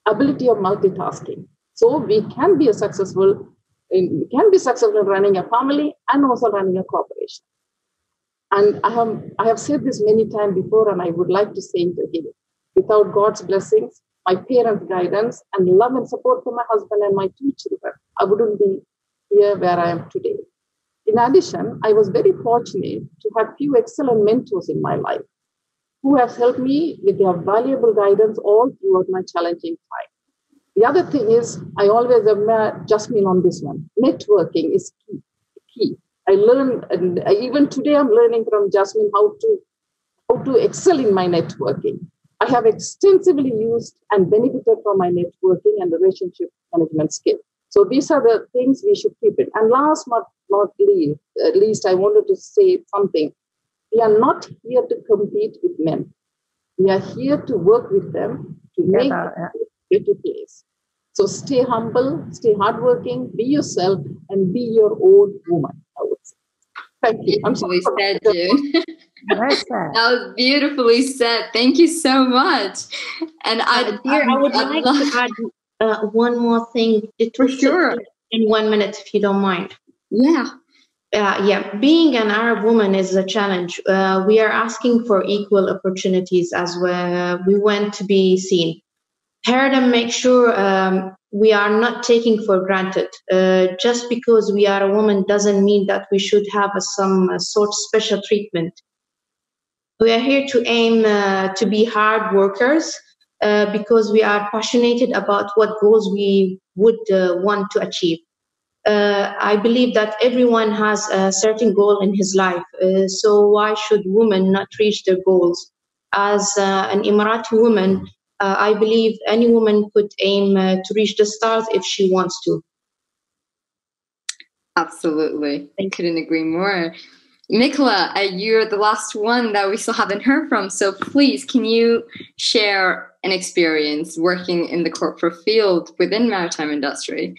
ability of multitasking. So we can be successful in running a family and also running a corporation. And I have said this many times before, and I would like to say it again. Without God's blessings, my parents' guidance, and love and support from my husband and my 2 children, I wouldn't be here where I am today. In addition, I was very fortunate to have few excellent mentors in my life who have helped me with their valuable guidance all throughout my challenging time. The other thing is, I always admire Jasmine on this one. Networking is key. I learned, and even today I'm learning from Jasmine how to excel in my networking. I have extensively used and benefited from my networking and relationship management skill. So these are the things we should keep it. And last but not least, I wanted to say something. We are not here to compete with men. We are here to work with them to make a better place. So stay humble, stay hardworking, be yourself, and be your own woman, I would say. Thank you. Beautifully said, June. That was beautifully said. Thank you so much. And I would like to add one more thing. For sure. In 1 minute, if you don't mind. Yeah. Being an Arab woman is a challenge. We are asking for equal opportunities as we want to be seen. Here to make sure we are not taking for granted. Just because we are a woman doesn't mean that we should have some sort of special treatment. We are here to aim to be hard workers because we are passionate about what goals we would want to achieve. I believe that everyone has a certain goal in his life. So why should women not reach their goals? As an Emirati woman, I believe any woman could aim to reach the stars if she wants to. Absolutely. I couldn't agree more. Nicola, you're the last one that we still haven't heard from. So please, can you share an experience working in the corporate field within maritime industry?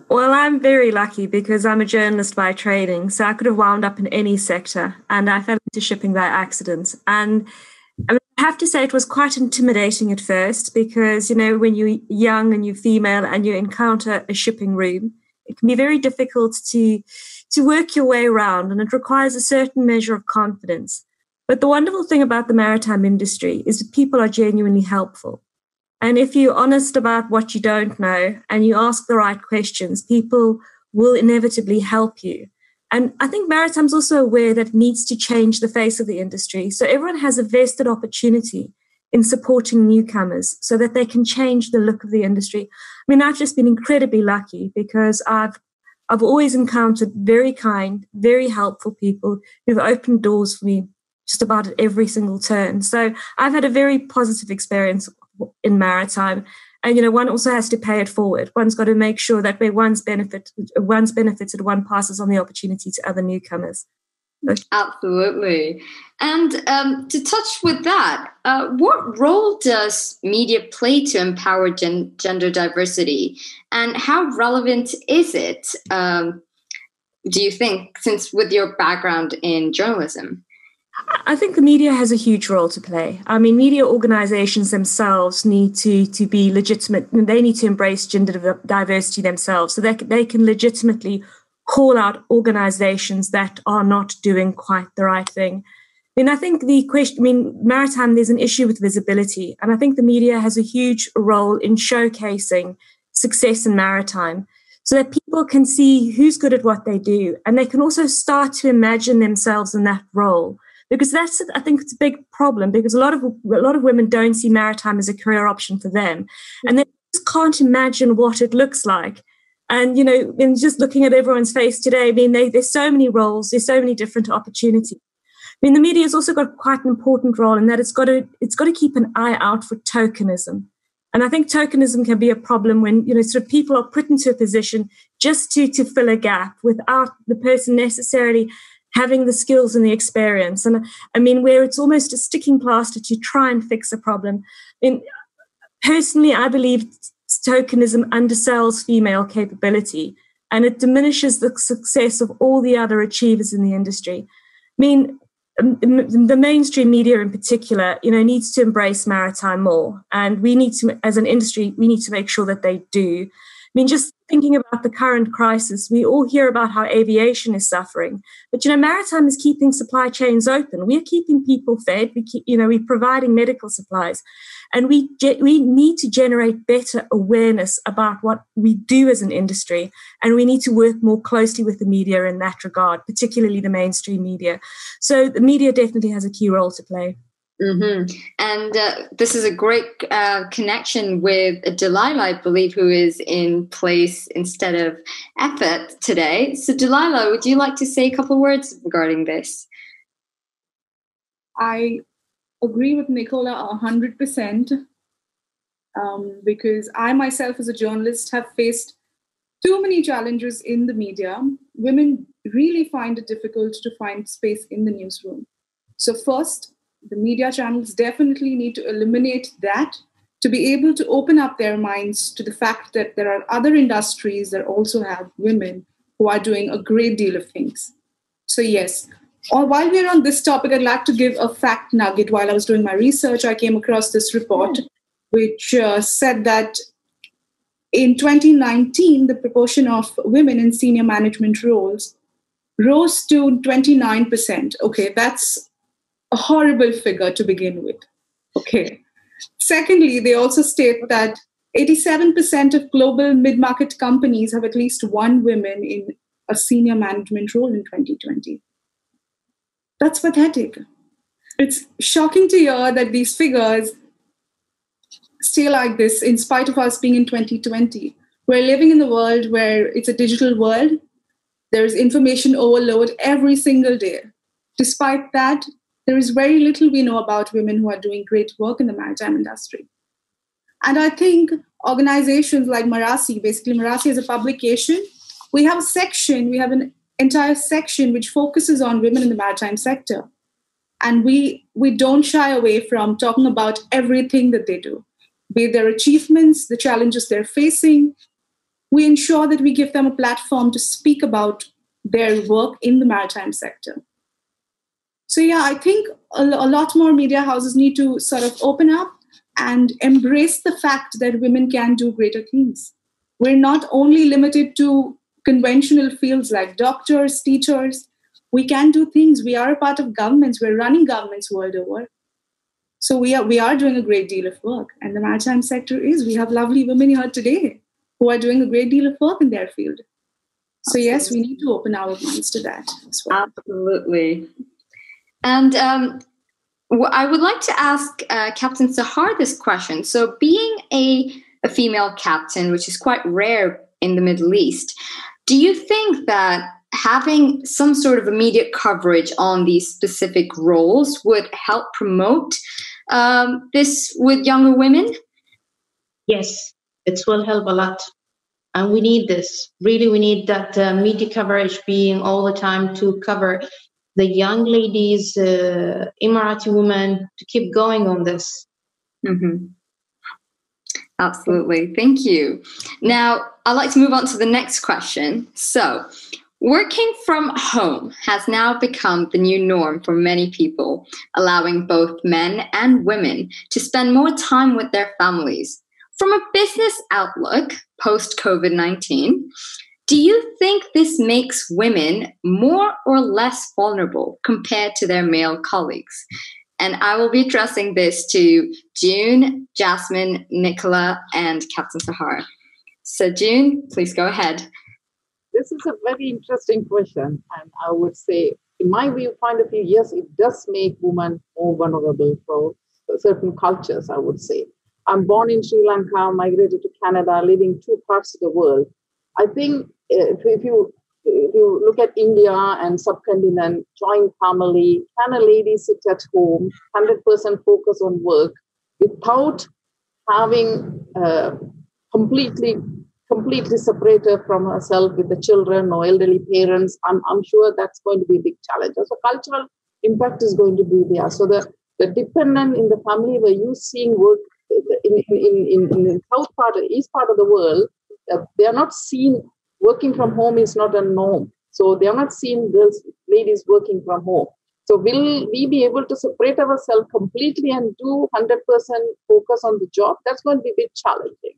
Well, I'm very lucky because I'm a journalist by training. So I could have wound up in any sector, and I fell into shipping by accident. And I have to say it was quite intimidating at first because, when you're young and you're female and you encounter a shipping room, it can be very difficult to work your way around, and it requires a certain measure of confidence. But the wonderful thing about the maritime industry is that people are genuinely helpful. And if you're honest about what you don't know and you ask the right questions, people will inevitably help you. And I think Maritime's also aware that it needs to change the face of the industry. So everyone has a vested opportunity in supporting newcomers so that they can change the look of the industry. I mean, I've just been incredibly lucky because I've always encountered very kind, very helpful people who've opened doors for me just about at every single turn. So I've had a very positive experience in maritime. And, one also has to pay it forward. One's got to make sure that where one's benefited, one passes on the opportunity to other newcomers. Absolutely. And to touch with that, what role does media play to empower gender diversity? And how relevant is it, do you think, since with your background in journalism? I think the media has a huge role to play. I mean, media organizations themselves need to be legitimate. They need to embrace gender diversity themselves so that they can legitimately call out organizations that are not doing quite the right thing. I think maritime, there's an issue with visibility. And I think the media has a huge role in showcasing success in maritime so that people can see who's good at what they do. And they can also start to imagine themselves in that role. Because I think it's a big problem because a lot of women don't see maritime as a career option for them. And they just can't imagine what it looks like. And, in just looking at everyone's face today, there's so many roles, there's so many different opportunities. mean, the media has also got quite an important role in that it's got to keep an eye out for tokenism. And I think tokenism can be a problem when, sort of people are put into a position just to fill a gap without the person necessarily having the skills and the experience. And I mean, where it's almost a sticking plaster to try and fix a problem. Personally, I believe tokenism undersells female capability, and it diminishes the success of all the other achievers in the industry. I mean, the mainstream media in particular, needs to embrace maritime more. And we need to, as an industry, we need to make sure that they do. I mean, just thinking about the current crisis, we all hear about how aviation is suffering. But, maritime is keeping supply chains open. We're keeping people fed. We're providing medical supplies. And we need to generate better awareness about what we do as an industry. And we need to work more closely with the media in that regard, particularly the mainstream media. So the media definitely has a key role to play. Mm-hmm. And this is a great connection with Delela, I believe, who is in place instead of effort today. So Delela, would you like to say a couple of words regarding this? I agree with Nicola 100%, because I myself as a journalist have faced too many challenges in the media. Women really find it difficult to find space in the newsroom. So first, the media channels definitely need to eliminate that to be able to open up their minds to the fact that there are other industries that also have women who are doing a great deal of things. So yes, while we're on this topic, I'd like to give a fact nugget. While I was doing my research, I came across this report which said that in 2019, the proportion of women in senior management roles rose to 29%. Okay, that's a horrible figure to begin with. Okay. Secondly, they also state that 87% of global mid-market companies have at least one woman in a senior management role in 2020. That's pathetic. It's shocking to hear that these figures stay like this in spite of us being in 2020. We're living in the world where it's a digital world. There's information overload every single day. Despite that, there is very little we know about women who are doing great work in the maritime industry. And I think organizations like Marasi, basically Marasi is a publication, we have an entire section which focuses on women in the maritime sector. And we don't shy away from talking about everything that they do, be it their achievements, the challenges they're facing. We ensure that we give them a platform to speak about their work in the maritime sector. So yeah, I think a lot more media houses need to sort of open up and embrace the fact that women can do greater things. We're not only limited to conventional fields like doctors, teachers. We can do things. We are a part of governments. We're running governments world over. So we are doing a great deal of work. And the maritime sector is. We have lovely women here today who are doing a great deal of work in their field. So yes, we need to open our minds to that as well. Absolutely. And I would like to ask Captain Sahar this question. So being a female captain, which is quite rare in the Middle East, do you think that having some sort of immediate coverage on these specific roles would help promote this with younger women? Yes, it will help a lot. And we need this. Really, we need that media coverage being all the time to cover the young ladies, Emirati women, to keep going on this. Mm-hmm. Absolutely. Thank you. Now, I'd like to move on to the next question. So, working from home has now become the new norm for many people, allowing both men and women to spend more time with their families. From a business outlook, post-COVID-19, do you think this makes women more or less vulnerable compared to their male colleagues? And I will be addressing this to June, Jasmine, Nicola, and Captain Sahar. So June, please go ahead. This is a very interesting question. And I would say, in my point of view, yes, it does make women more vulnerable for certain cultures, I would say. I'm born in Sri Lanka, migrated to Canada, living two parts of the world. I think if you you look at India and subcontinent, joint family, can a lady sit at home, 100% focus on work without having completely separated from herself with the children or elderly parents? I'm sure that's going to be a big challenge. So cultural impact is going to be there. So the dependent in the family where you seeing work in the south part, east part of the world, they are not seen. Working from home is not a norm. So they are not seeing ladies working from home. So will we be able to separate ourselves completely and do 100% focus on the job? That's going to be a bit challenging.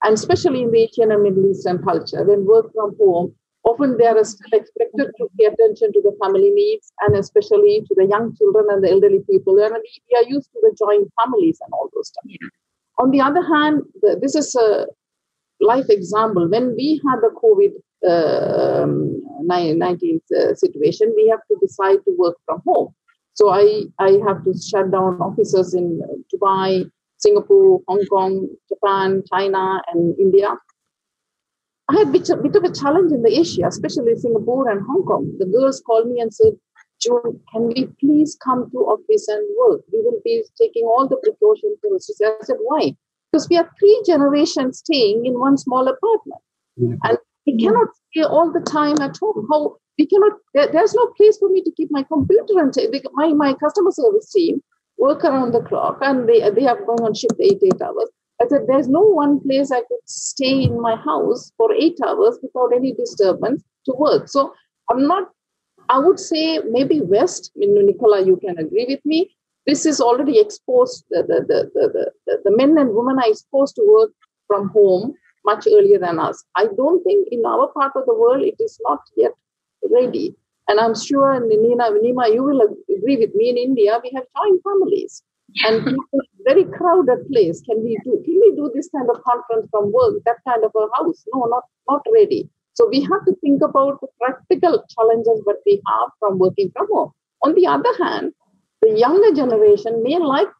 And especially in the Asian and Middle Eastern culture, when work from home, often they are still expected to pay attention to the family needs, and especially to the young children and the elderly people. And we are used to the joint families and all those stuff. Yeah. On the other hand, this is a life example. When we had the COVID-19 situation, we have to decide to work from home. So I have to shut down offices in Dubai, Singapore, Hong Kong, Japan, China, and India. I had a bit of a challenge in the Asia, especially Singapore and Hong Kong. The girls called me and said, June, can we please come to office and work? We will be taking all the precautions. I said, why? Because we are 3 generations staying in one small apartment. Mm-hmm. And we cannot stay all the time at home. How we cannot, there's no place for me to keep my computer and my customer service team work around the clock, and they are going on shift 8 hours. I said, there's no one place I could stay in my house for 8 hours without any disturbance to work. So I would say maybe West, Nicola, you can agree with me. This is already exposed, the men and women are exposed to work from home much earlier than us. I don't think in our part of the world, it is not yet ready. And I'm sure, Nima, you will agree with me, in India, we have joint families. And very crowded place. Can we do this kind of conference from work, that kind of a house? No, not ready. So we have to think about the practical challenges that we have from working from home. On the other hand, the younger generation may like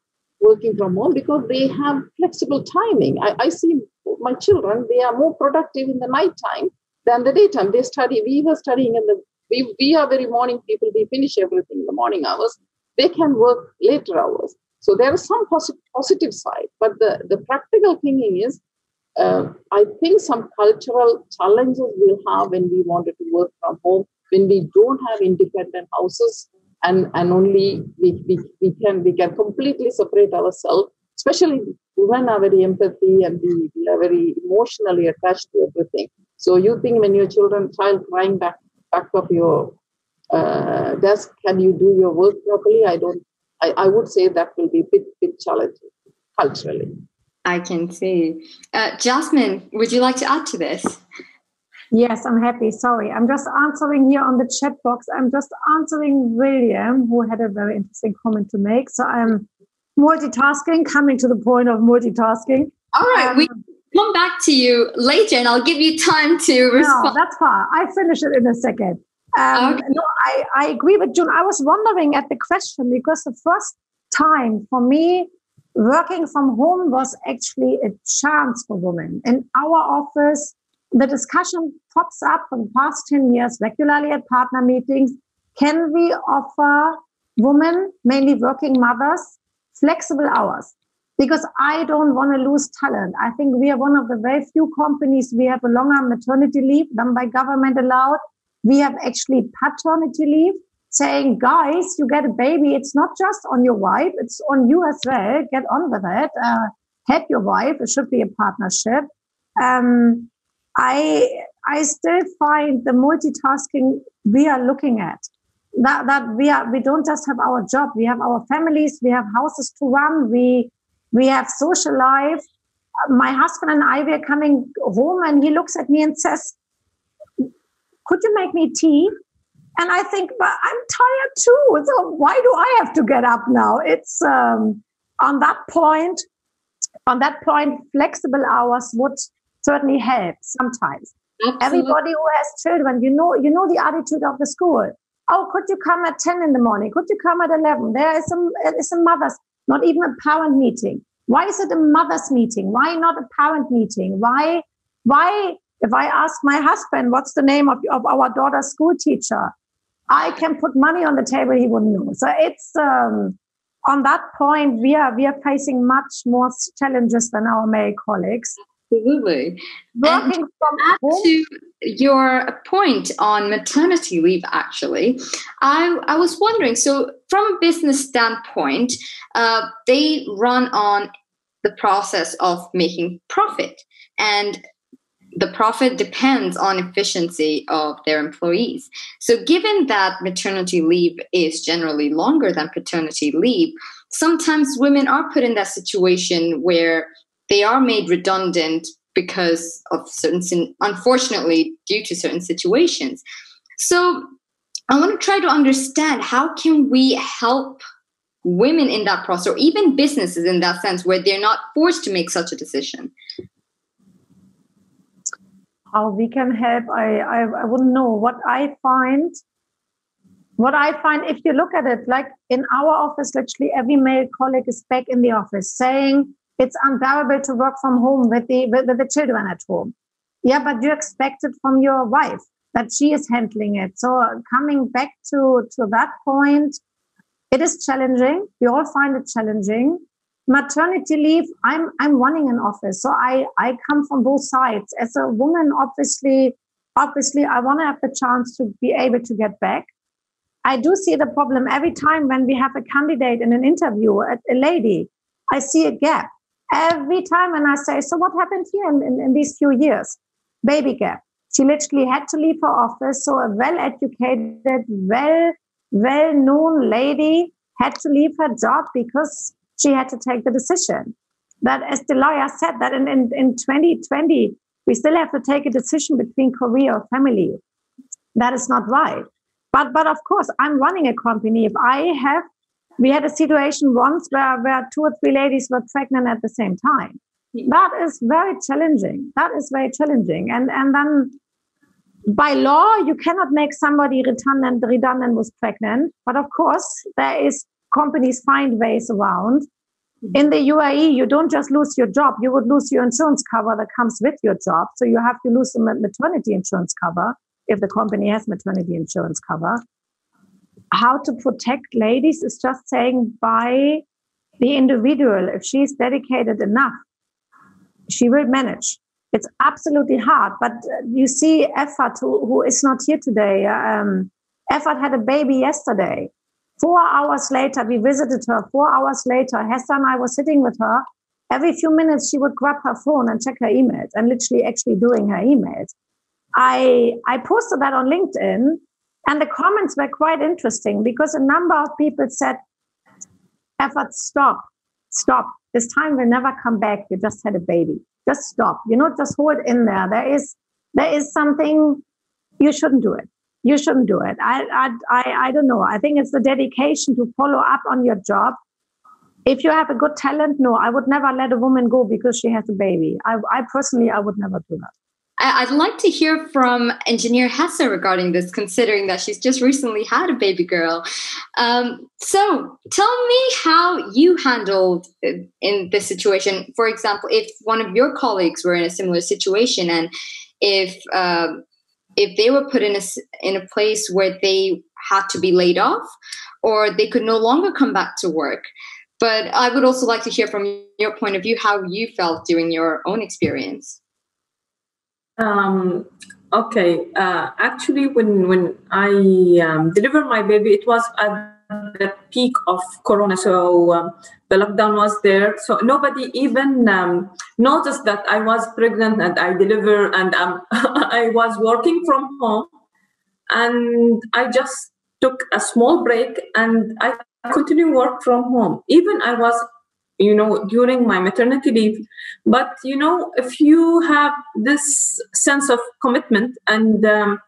working from home because they have flexible timing. I see my children, they are more productive in the nighttime than the daytime. They study. We were studying we are very morning people. We finish everything in the morning hours. They can work later hours. So there is some positive side. But the practical thinking is, I think some cultural challenges we'll have when we wanted to work from home, when we don't have independent houses and only we can completely separate ourselves, especially women are very empathy and we are very emotionally attached to everything. So you think when your child crying back of your desk, can you do your work properly? I would say that will be a bit challenging culturally. I can see. Jasmine, would you like to add to this? Yes, I'm happy. Sorry. I'm just answering here on the chat box. I'm just answering William, who had a very interesting comment to make. So I'm multitasking, coming to the point of multitasking. All right. We come back to you later and I'll give you time to respond. No, that's fine. I finish it in a second. Okay. No, I agree with June. I was wondering at the question because the first time for me, working from home was actually a chance for women. In our office, the discussion pops up for the past 10 years regularly at partner meetings. Can we offer women, mainly working mothers, flexible hours? Because I don't want to lose talent. I think we are one of the very few companies, we have a longer maternity leave than by government allowed. We have actually paternity leave, saying, guys, you get a baby. It's not just on your wife. It's on you as well. Get on with it. Help your wife. It should be a partnership. I still find the multitasking we are looking at, that we don't just have our job. We have our families. We have houses to run. We have social life. My husband and I, we're coming home and he looks at me and says, could you make me tea? And I think, but I'm tired too. So why do I have to get up now? It's on that point, flexible hours would certainly help sometimes. Absolutely. Everybody who has children, you know the attitude of the school. Oh, could you come at 10 in the morning? Could you come at 11? There is some mothers, not even a parent meeting. Why is it a mother's meeting? Why not a parent meeting? Why If I ask my husband, what's the name of our daughter's school teacher, I can put money on the table, he wouldn't know. So it's on that point, we are facing much more challenges than our male colleagues. Absolutely. Working and from add home. to your point on maternity leave, actually, I was wondering, so from a business standpoint, they run on the process of making profit, and the profit depends on efficiency of their employees. So given that maternity leave is generally longer than paternity leave, sometimes women are put in that situation where they are made redundant because of unfortunately, due to certain situations. So I want to try to understand, how can we help women in that process, or even businesses in that sense, where they're not forced to make such a decision? How we can help, I wouldn't know. What I find, if you look at it, like in our office, literally every male colleague is back in the office saying it's unbearable to work from home with the children at home. Yeah, but you expect it from your wife that she is handling it. So coming back to that point, it is challenging. We all find it challenging. Maternity leave, I'm running an office, so I come from both sides. As a woman, obviously, I want to have the chance to be able to get back. I do see the problem every time when we have a candidate in an interview, a lady, I see a gap. Every time when I say, so what happened here in these few years? Baby gap. She literally had to leave her office, so a well-educated, well-known lady had to leave her job because she had to take the decision. That, as Delela said, that in 2020, we still have to take a decision between career or family. That is not right. But of course, I'm running a company. We had a situation once where 2 or 3 ladies were pregnant at the same time. That is very challenging. And then by law, you cannot make somebody redundant was pregnant. But of course, companies find ways around. In the UAE, you don't just lose your job, you would lose your insurance cover that comes with your job. So you have to lose the maternity insurance cover if the company has maternity insurance cover. How to protect ladies is just saying by the individual, if she's dedicated enough, she will manage. It's absolutely hard. But you see Effort, who is not here today. Effort had a baby yesterday. 4 hours later, we visited her. 4 hours later, Hessa and I were sitting with her. Every few minutes, she would grab her phone and check her emails, and literally actually doing her emails. I posted that on LinkedIn, and the comments were quite interesting because a number of people said, Effort, stop. This time will never come back. You just had a baby. Just stop. Just hold in there. There is something, you shouldn't do it. I don't know. I think it's the dedication to follow up on your job. If you have a good talent, no, I would never let a woman go because she has a baby. I personally would never do that. I'd like to hear from Engineer Hessa regarding this, considering that she's just recently had a baby girl. So tell me how you handled in this situation. For example, if one of your colleagues were in a similar situation, and if they were put in a place where they had to be laid off, or they could no longer come back to work. But I would also like to hear from your point of view how you felt during your own experience. Okay. Actually, when I delivered my baby, it was at the peak of Corona. So the lockdown was there. So nobody even noticed that I was pregnant and I delivered, and I was working from home. And I just took a small break and I continued work from home. Even I was, during my maternity leave. But, if you have this sense of commitment and the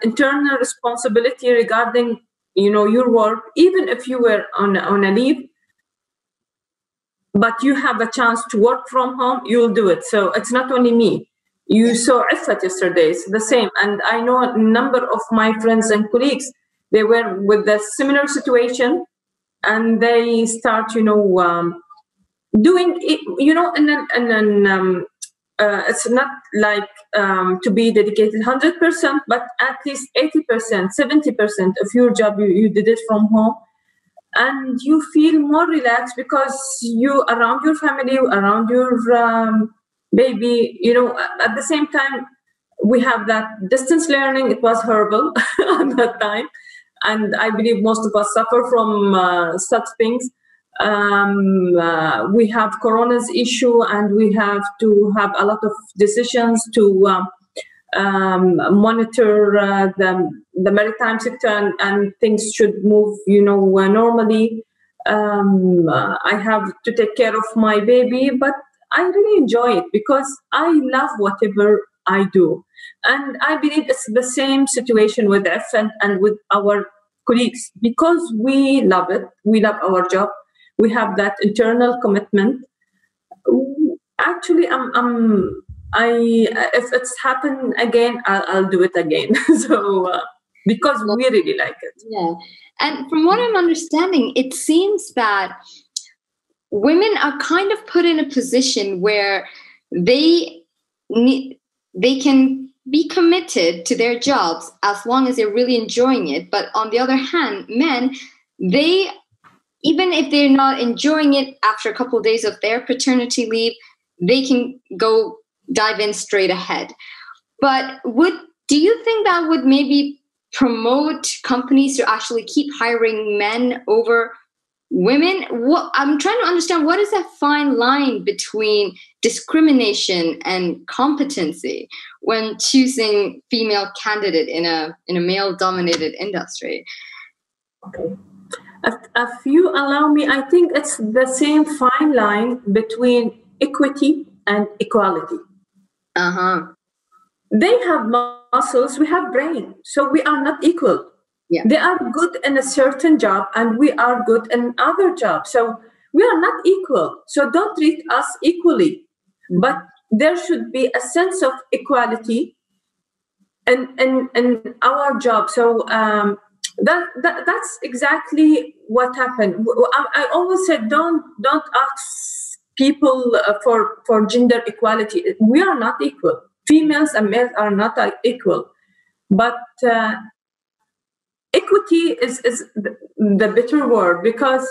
internal responsibility regarding, your work, even if you were on a leave, but you have a chance to work from home, you'll do it. So it's not only me. You saw Effort yesterday, it's the same. And I know a number of my friends and colleagues, they were with a similar situation, and they start, doing it, it's not like to be dedicated 100%, but at least 80%, 70% of your job, you did it from home. And you feel more relaxed because you around your family, around your baby, at the same time, we have that distance learning. It was horrible at that time. And I believe most of us suffer from such things. We have Corona's issue, and we have to have a lot of decisions to monitor the maritime sector, and things should move, normally. I have to take care of my baby, but I really enjoy it because I love whatever I do. And I believe it's the same situation with FN and with our colleagues, because we love it. We love our job. We have that internal commitment. Actually, if it's happened again, I'll do it again. So because we really like it. Yeah, and from what I'm understanding, it seems that women are kind of put in a position where they can be committed to their jobs as long as they're really enjoying it. But on the other hand, men, even if they're not enjoying it, after a couple of days of their paternity leave, they can go dive in straight ahead. But do you think that would maybe promote companies to actually keep hiring men over women? I'm trying to understand, what is that fine line between discrimination and competency when choosing female candidate in a male-dominated industry? Okay. If you allow me, I think it's the same fine line between equity and equality. They have muscles, we have brain, so we are not equal. Yeah. They are good in a certain job and we are good in other jobs. So we are not equal. So don't treat us equally. But there should be a sense of equality in our job. So that's exactly what happened. I always said, don't ask people for gender equality. We are not equal. Females and males are not equal. But equity is the better word, because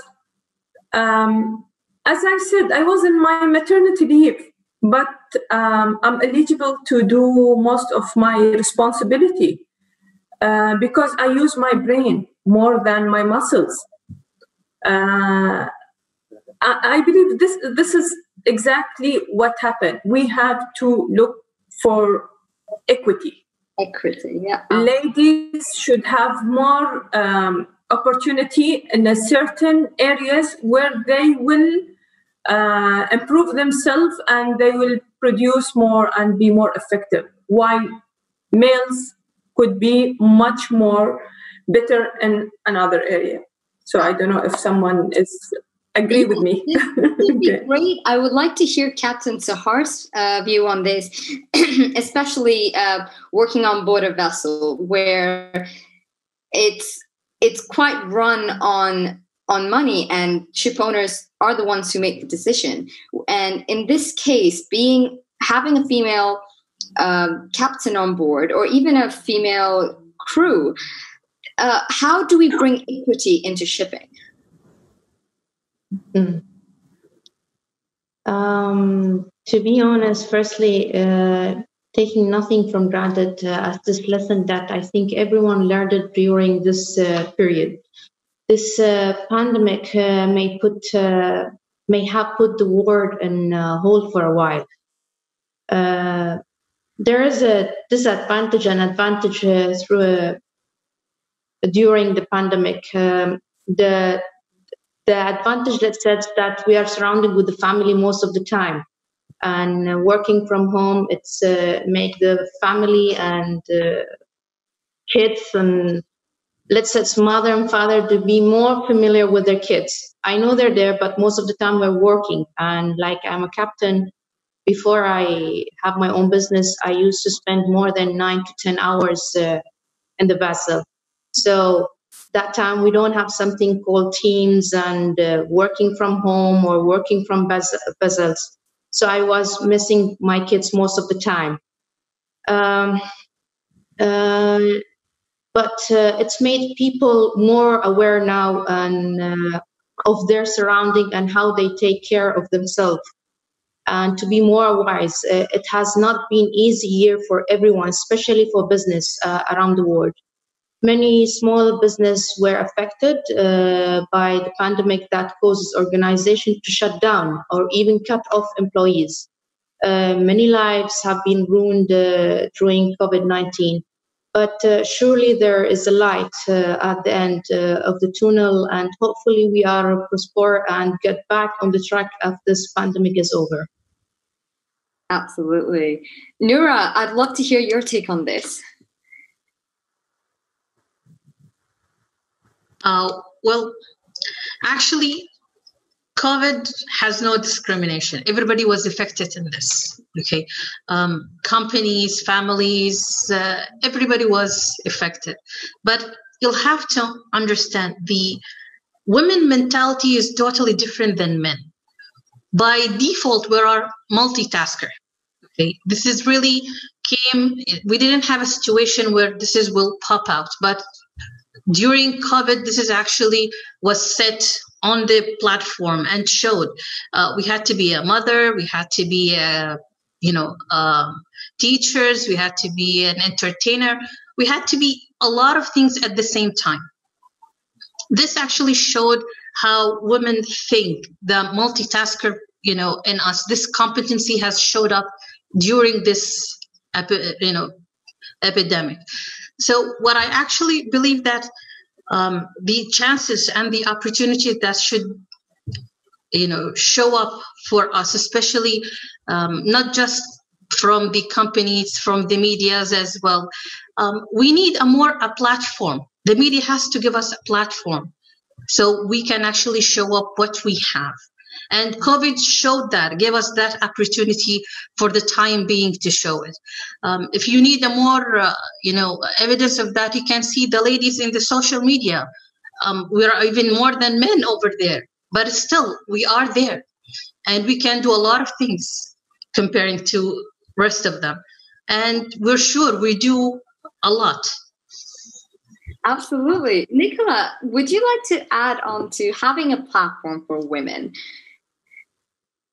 as I said, I was in my maternity leave, but I'm eligible to do most of my responsibility because I use my brain more than my muscles. I believe this is exactly what happened. We have to look for equity. Equity, yeah. Ladies should have more opportunity in a certain areas where they will improve themselves and they will produce more and be more effective, while males could be much more better in another area. So I don't know if someone agree with me. This would be great. I would like to hear Captain Sahar's view on this, especially working on board a vessel where it's quite run on money, and ship owners are the ones who make the decision. And in this case, having a female captain on board, or even a female crew, how do we bring equity into shipping? To be honest, firstly, taking nothing for granted as this lesson that I think everyone learned it during this period. This pandemic may have put the world in hold for a while. There is a disadvantage and advantage during the pandemic. The advantage that says that we are surrounded with the family most of the time, and working from home, it's make the family and kids, and let's say it's mother and father, to be more familiar with their kids. I know they're there, but most of the time we're working. And like, I'm a captain. Before I have my own business, I used to spend more than 9 to 10 hours in the vessel. So that time we don't have something called teams and working from home or working from vessels. So I was missing my kids most of the time. But it's made people more aware now and of their surrounding and how they take care of themselves, and to be more wise. It has not been easy year for everyone, especially for business around the world. Many small businesses were affected by the pandemic that causes organizations to shut down or even cut off employees. Many lives have been ruined during COVID-19. But surely there is a light at the end of the tunnel, and hopefully we are prosper and get back on the track after this pandemic is over. Absolutely. Noura, I'd love to hear your take on this. Well, actually, COVID has no discrimination. Everybody was affected in this. Okay, companies, families, everybody was affected. But you'll have to understand the women mentality is totally different than men. By default, we are multitasker. Okay, this is really we didn't have a situation where will pop out, but during COVID, this is actually was set on the platform and showed we had to be a mother, we had to be teachers, we had to be an entertainer, we had to be a lot of things at the same time. This actually showed how women think, the multitasker, in us. This competency has showed up during this, epidemic. So what I actually believe that the chances and the opportunity that should, show up for us, especially not just from the companies, from the medias as well. We need a platform. The media has to give us a platform so we can actually show up what we have. And COVID showed that, gave us that opportunity for the time being to show it. If you need a more, evidence of that, you can see the ladies in the social media. We are even more than men over there, but still we are there, and we can do a lot of things comparing to rest of them. And we're sure we do a lot. Absolutely. Nicola, would you like to add on to having a platform for women?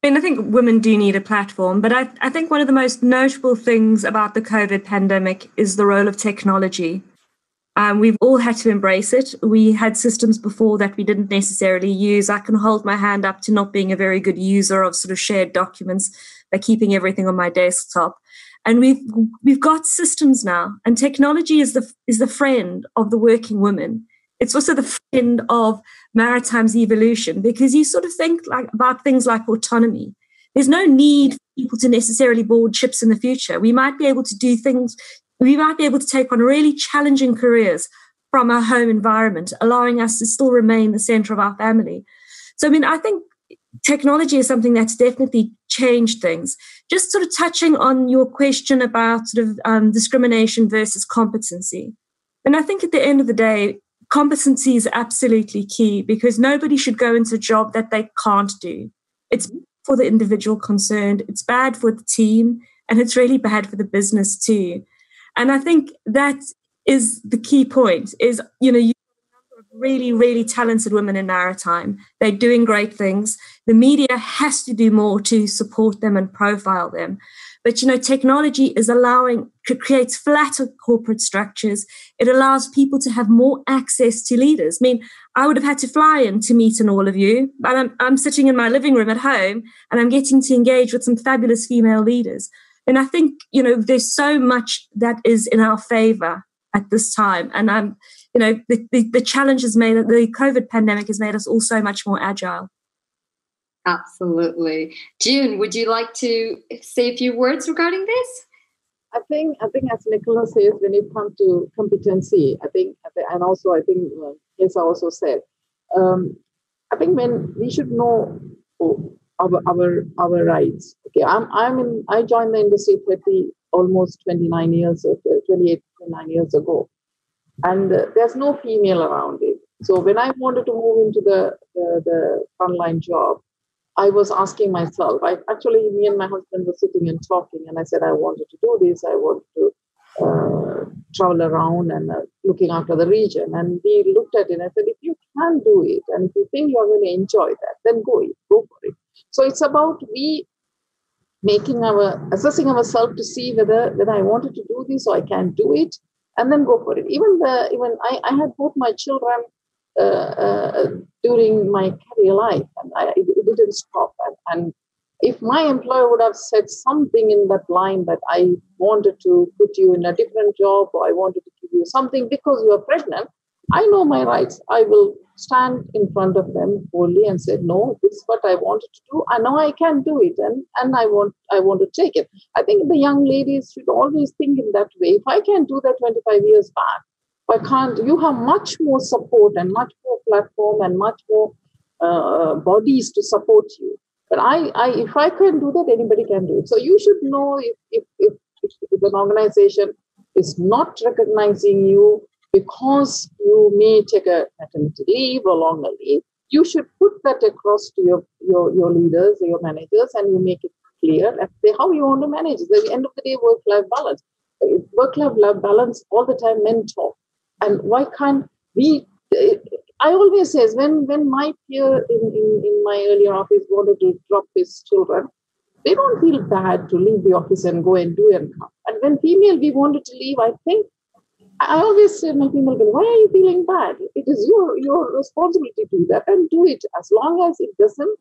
I think women do need a platform, but I think one of the most notable things about the COVID pandemic is the role of technology. We've all had to embrace it. We had systems before that we didn't necessarily use. I can hold my hand up to not being a very good user of sort of shared documents by keeping everything on my desktop. And we've got systems now, and technology is the friend of the working women. It's also the friend of Maritime's evolution, because you sort of think about things like autonomy. There's no need for people to necessarily board ships in the future. We might be able to do things. We might be able to take on really challenging careers from our home environment, allowing us to still remain the center of our family. So, I think technology is something that's definitely changed things. Just sort of touching on your question about sort of discrimination versus competency. And I think at the end of the day, competency is absolutely key, because nobody should go into a job that they can't do. It's for the individual concerned, it's bad for the team, and it's really bad for the business too. And I think that is the key point, is, you have a number of really, really talented women in Maritime. They're doing great things. The media has to do more to support them and profile them. But, technology creates flatter corporate structures. It allows people to have more access to leaders. I would have had to fly in to meet all of you, but I'm sitting in my living room at home and I'm getting to engage with some fabulous female leaders. And I think, there's so much that is in our favor at this time. And the challenge has made, the COVID pandemic has made us all so much more agile. Absolutely. June, would you like to say a few words regarding this? I think as Nicola says, when it comes to competency, and also I think Hesa also said, I think when we should know our rights. Okay, I joined the industry almost 29 years ago, and there's no female around it. So when I wanted to move into the frontline job, I was asking myself, me and my husband were sitting and talking, and I said, I wanted to do this. I want to travel around and looking after the region. And we looked at it and I said, if you can do it, and if you think you're going to enjoy that, then go for it. So it's about assessing ourselves to see whether I wanted to do this or I can do it, and then go for it. I had both my children during my career life, and it didn't stop. And if my employer would have said something in that line that I wanted to put you in a different job, or I wanted to give you something because you are pregnant, I know my rights. I will stand in front of them boldly and say, no, this is what I wanted to do. I know I can do it, and I want to take it. I think the young ladies should always think in that way. If I can do that 25 years back, why can't you have much more support and much more platform and much more bodies to support you? But if I can do that, anybody can do it. So you should know if an organization is not recognizing you because you may take a maternity leave or longer leave, you should put that across to your leaders or your managers, and you make it clear and say how you want to manage it. At the end of the day, work-life balance. Work-life balance all the time, men talk. And why can't we? I always say, when my peer in my earlier office wanted to drop his children, they don't feel bad to leave the office and go and do and come. And when we wanted to leave, I think, I always say to my female, why are you feeling bad? It is your responsibility to do that, and do it as long as it doesn't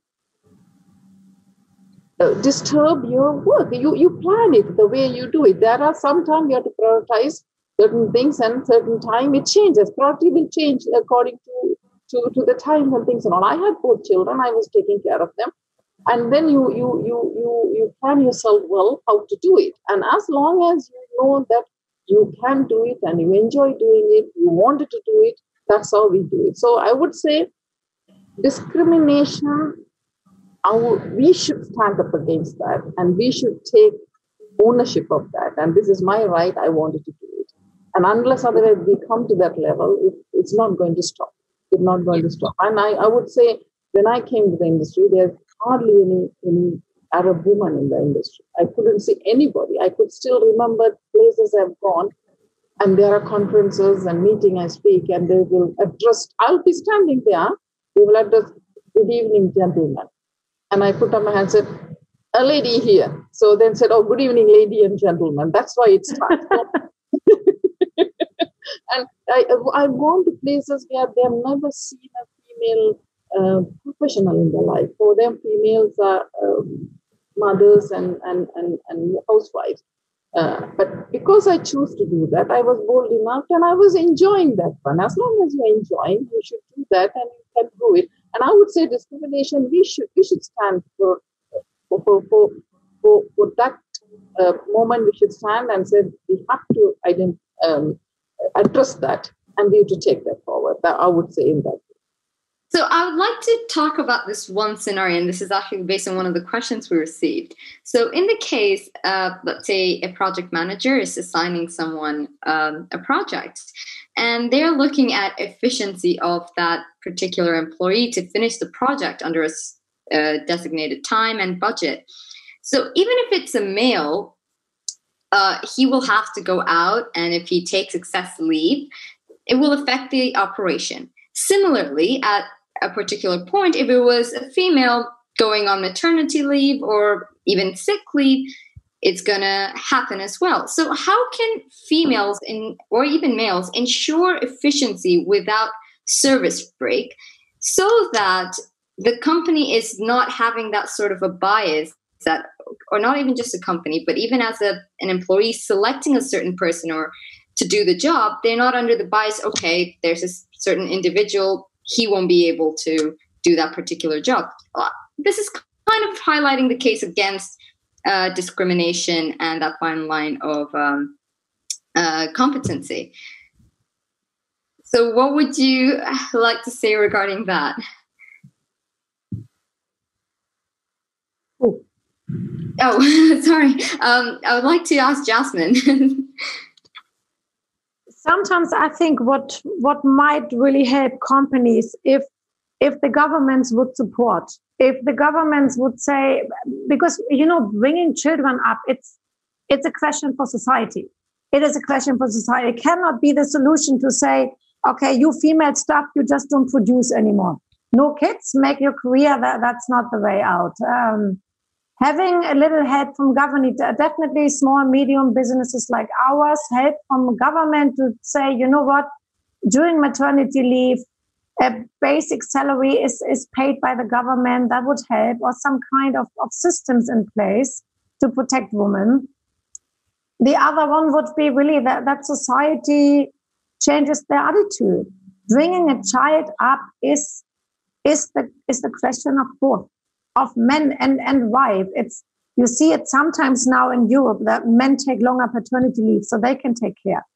disturb your work. You plan it the way you do it. There are sometimes you have to prioritize certain things, and certain time it changes. Priority will change according to the time and things and all. I had 4 children. I was taking care of them. And then you plan yourself well how to do it. And as long as you know that you can do it and you enjoy doing it, you wanted to do it, that's how we do it. So I would say discrimination, we should stand up against that, and we should take ownership of that. And this is my right, I wanted to do it. And unless otherwise we come to that level, it's not going to stop. It's not going to stop. And I would say when I came to the industry, there's hardly any Arab woman in the industry. I couldn't see anybody. I could still remember places I've gone, and there are conferences and meetings I speak, and they will address, I'll be standing there, they will address, good evening, gentlemen. And I put up my hand and said, a lady here. So then said, oh, good evening, lady and gentlemen. That's why it starts. And I've gone to places where they have never seen a female professional in their life. For them, females are mothers and housewives. But because I choose to do that, I was bold enough, and I was enjoying that fun. As long as you're enjoying, you should do that, and you can do it. And I would say discrimination, we should stand for that moment. We should stand and say we have to address that, and we have to take that forward. That I would say in that. So I would like to talk about this one scenario, and this is actually based on one of the questions we received. So in the case, let's say a project manager is assigning someone a project, and they're looking at efficiency of that particular employee to finish the project under a designated time and budget. So even if it's a male, he will have to go out, and if he takes excess leave, it will affect the operation. Similarly, at a particular point, if it was a female going on maternity leave or even sick leave, it's going to happen as well. So how can females or even males ensure efficiency without service break so that the company is not having that sort of a bias that, or not even just a company, but even as an employee selecting a certain person or to do the job, they're not under the bias, okay, there's a certain individual, he won't be able to do that particular job. This is kind of highlighting the case against discrimination and that fine line of competency. So what would you like to say regarding that? Oh, sorry. I would like to ask Jasmine. Sometimes I think what might really help companies if the governments would support if the governments would say, because, bringing children up, it's a question for society. It is a question for society. It cannot be the solution to say, okay, you female stuff, you just don't produce anymore. No kids, make your career. That's not the way out. Having a little help from government, definitely small, medium businesses like ours, help from government to say, you know what, during maternity leave, a basic salary is paid by the government. That would help, or some kind of systems in place to protect women. The other one would be really that society changes their attitude. Bringing a child up is the question of both, of men and wife. You see it sometimes now in Europe that men take longer paternity leave so they can take care.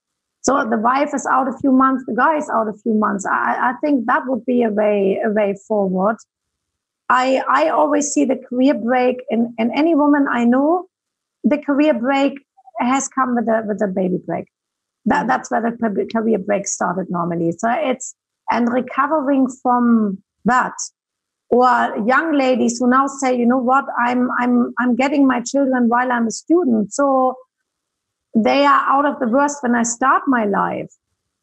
So the wife is out a few months, the guy is out a few months. I think that would be a way forward. I always see the career break in any woman I know. The career break has come with a baby break. That's where the career break started normally. So and recovering from that, or young ladies who now say, you know what, I'm getting my children while I'm a student, so they are out of the worst when I start my life.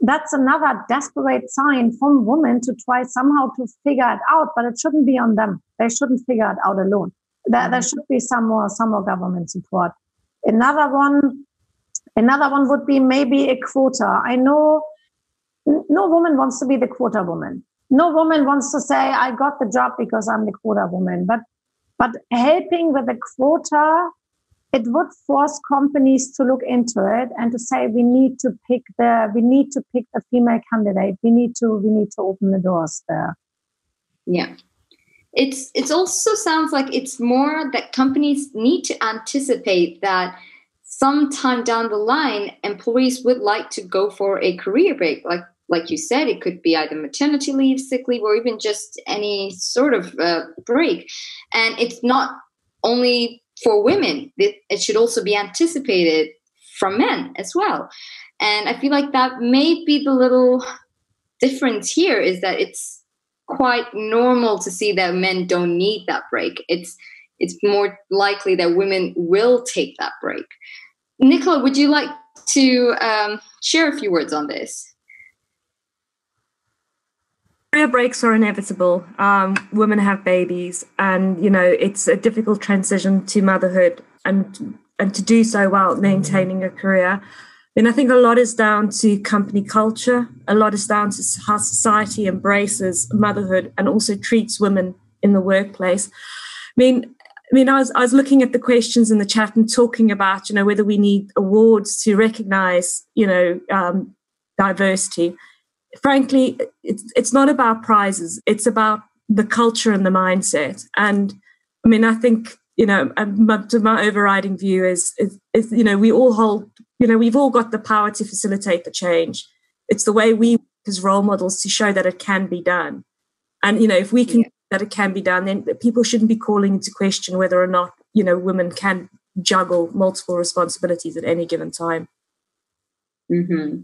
That's another desperate sign from women to try somehow to figure it out, but it shouldn't be on them. They shouldn't figure it out alone. There should be some more government support. Another one would be maybe a quota. I know no woman wants to be the quota woman. No woman wants to say, I got the job because I'm the quota woman. But helping with the quota, it would force companies to look into it and to say we need to pick the female candidate. We need to open the doors there. Yeah. It's also sounds like it's more that companies need to anticipate that sometime down the line, employees would like to go for a career break. Like you said, it could be either maternity leave, sick leave, or even just any sort of break. And it's not only for women. It should also be anticipated from men as well. And I feel like that may be the little difference here, is that it's quite normal to see that men don't need that break. It's more likely that women will take that break. Nicola, would you like to share a few words on this? Career breaks are inevitable. Women have babies, and it's a difficult transition to motherhood, and to do so while maintaining a career. And I think a lot is down to company culture. A lot is down to how society embraces motherhood and also treats women in the workplace. I was looking at the questions in the chat and talking about whether we need awards to recognize diversity. Frankly, it's not about prizes. It's about the culture and the mindset. And I think, my overriding view is we all hold, we've all got the power to facilitate the change. It's the way we as role models to show that it can be done. And, if we can, that it can be done, then people shouldn't be calling into question whether or not, women can juggle multiple responsibilities at any given time. Mm-hmm.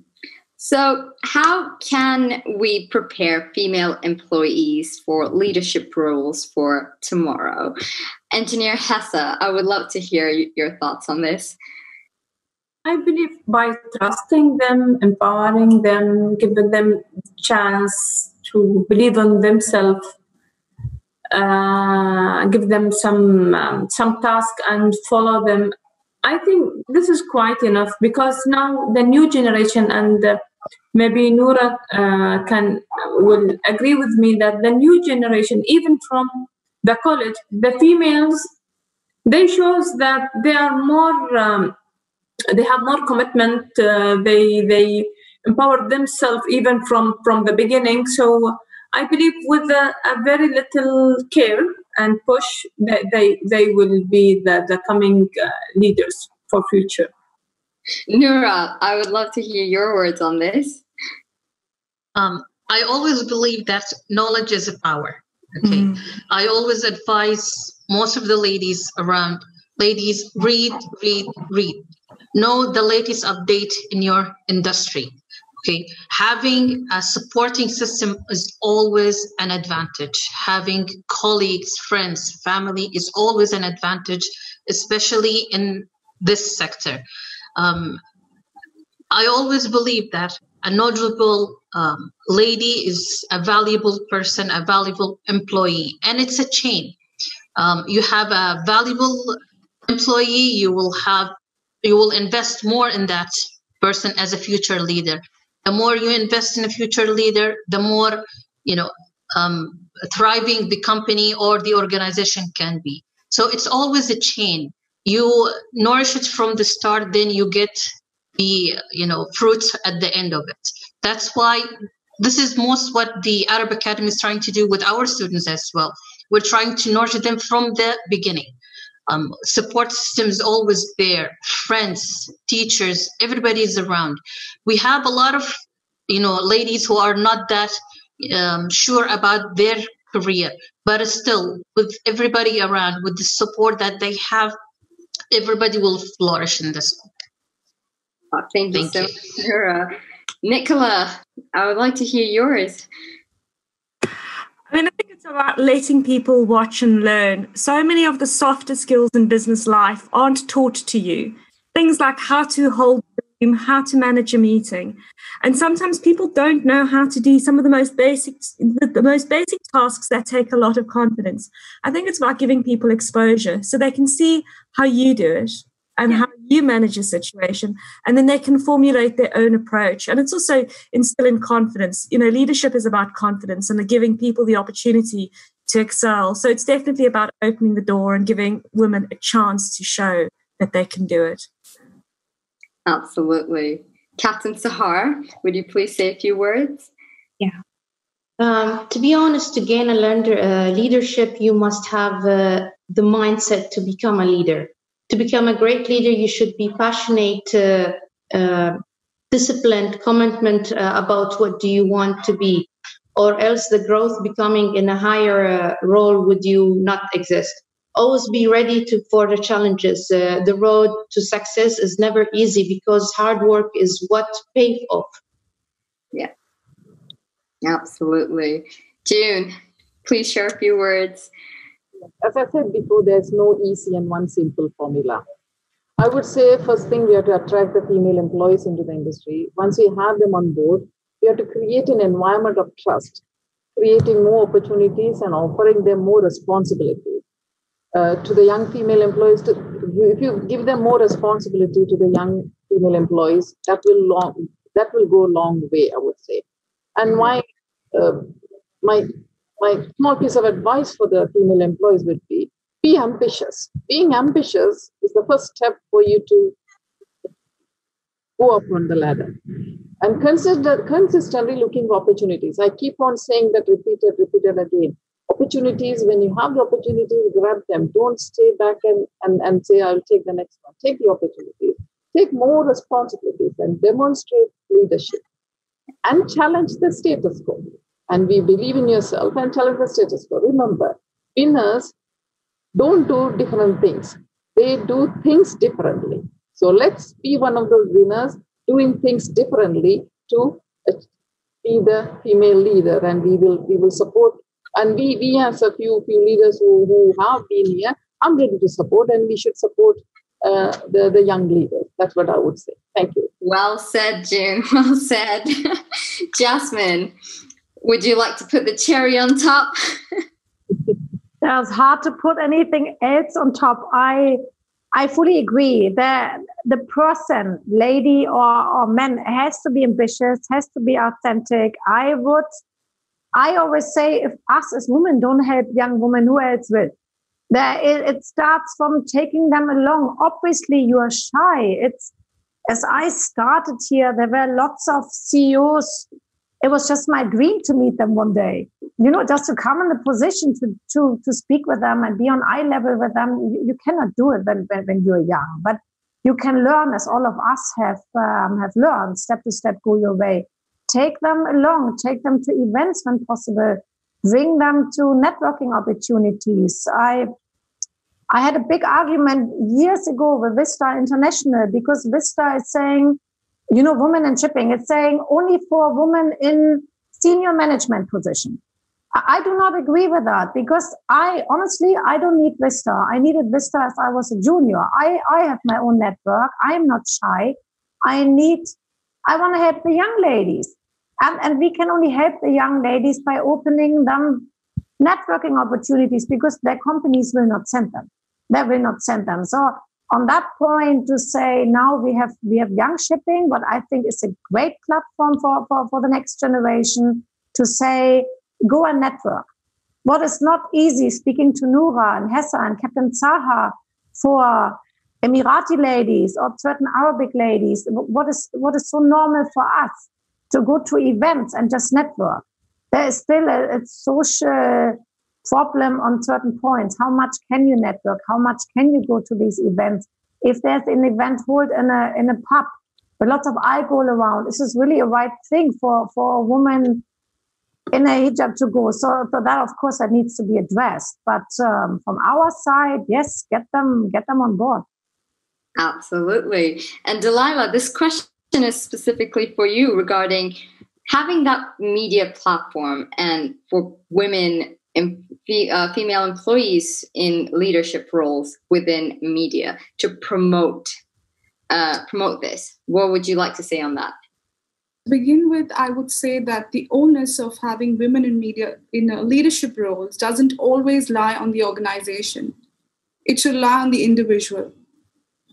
So how can we prepare female employees for leadership roles for tomorrow? Engineer Hesse, I would love to hear your thoughts on this. I believe by trusting them, empowering them, giving them chance to believe in themselves, give them some task and follow them. I think this is quite enough, because now the new generation, and maybe Noura will agree with me, that the new generation, even from the college, the females, they shows that they are more, they have more commitment. They empower themselves even from the beginning. So I believe with a very little care and push, they will be the coming leaders for future. Noura, I would love to hear your words on this. I always believe that knowledge is a power. Okay, I always advise most of the ladies around, ladies, read. Know the latest update in your industry. Okay, having a supporting system is always an advantage. Having colleagues, friends, family is always an advantage, especially in this sector. I always believe that a knowledgeable lady is a valuable person, a valuable employee, and it's a chain. You have a valuable employee, you will invest more in that person as a future leader. The more you invest in a future leader, the more, thriving the company or the organization can be. So it's always a chain. You nourish it from the start, then you get the, fruits at the end of it. That's why this is most what the Arab Academy is trying to do with our students as well. We're trying to nurture them from the beginning. Support system is always there. Friends, teachers, everybody is around. We have a lot of, ladies who are not that sure about their career, but still, with everybody around, with the support that they have, everybody will flourish in this. Thank you so much, Nura. Nicola, I would like to hear yours. I think it's about letting people watch and learn. So many of the softer skills in business life aren't taught to you. Things like how to hold a room, how to manage a meeting. And sometimes people don't know how to do some of the most basic tasks that take a lot of confidence. I think it's about giving people exposure so they can see how you do it and how you manage a situation, and then they can formulate their own approach. And it's also instilling confidence. Leadership is about confidence and giving people the opportunity to excel. So it's definitely about opening the door and giving women a chance to show that they can do it. Absolutely. Captain Sahar, would you please say a few words? Yeah. To be honest, to gain a leadership, you must have the mindset to become a leader. To become a great leader, you should be passionate, disciplined, commitment about what do you want to be, or else the growth becoming in a higher role would you not exist. Always be ready for the challenges. The road to success is never easy because hard work is what pays off. Yeah, absolutely. June, please share a few words. As I said before, there's no easy and one simple formula. I would say first thing, we have to attract the female employees into the industry. Once we have them on board, we have to create an environment of trust, creating more opportunities and offering them more responsibility. To the young female employees, if you give them more responsibility to the young female employees, that will go a long way, I would say. And my small piece of advice for the female employees would be ambitious. Being ambitious is the first step for you to go up on the ladder. And consistently looking for opportunities. I keep on saying that repeated again. Opportunities, when you have the opportunity, grab them. Don't stay back and say, I'll take the next one. Take the opportunities. Take more responsibilities and demonstrate leadership. And challenge the status quo. And we believe in yourself and challenge the status quo. Remember, winners don't do different things. They do things differently. So let's be one of those winners doing things differently to be the female leader, and we will support. And we have a few leaders who have been here. I'm ready to support, and we should support the young leaders. That's what I would say. Thank you. Well said, June. Well said. Jasmine, would you like to put the cherry on top? It's hard to put anything else on top. I fully agree that the person, lady or man, has to be ambitious, has to be authentic. I always say, if us as women don't help young women, who else will? It starts from taking them along. Obviously, you are shy. As I started here, there were lots of CEOs. It was just my dream to meet them one day. Just to come in the position to speak with them and be on eye level with them. You cannot do it when you're young, but you can learn, as all of us have learned, step to step, go your way. Take them along, take them to events when possible, bring them to networking opportunities. I had a big argument years ago with Vista International because Vista is saying, women in shipping. It's saying only for women in senior management position. I do not agree with that, because I don't need Vista. I needed Vista as I was a junior. I have my own network. I'm not shy. I want to help the young ladies. And we can only help the young ladies by opening them networking opportunities, because their companies will not send them. They will not send them. So on that point, to say now we have young shipping, but I think it's a great platform for the next generation to say, go and network. What is not easy, speaking to Noura and Hessa and Captain Zaha, for Emirati ladies or certain Arabic ladies, what is so normal for us to go to events and just network. There is still a social problem on certain points. How much can you network? How much can you go to these events? If there's an event held in a pub with lots of alcohol around, this is really a right thing for a woman in a hijab to go. So that, of course, that needs to be addressed. But from our side, yes, get them on board. Absolutely. And Delela, this question is specifically for you regarding having that media platform and for women and female employees in leadership roles within media to promote this. What would you like to say on that? To begin with, I would say that the onus of having women in media in leadership roles doesn't always lie on the organization. It should lie on the individual.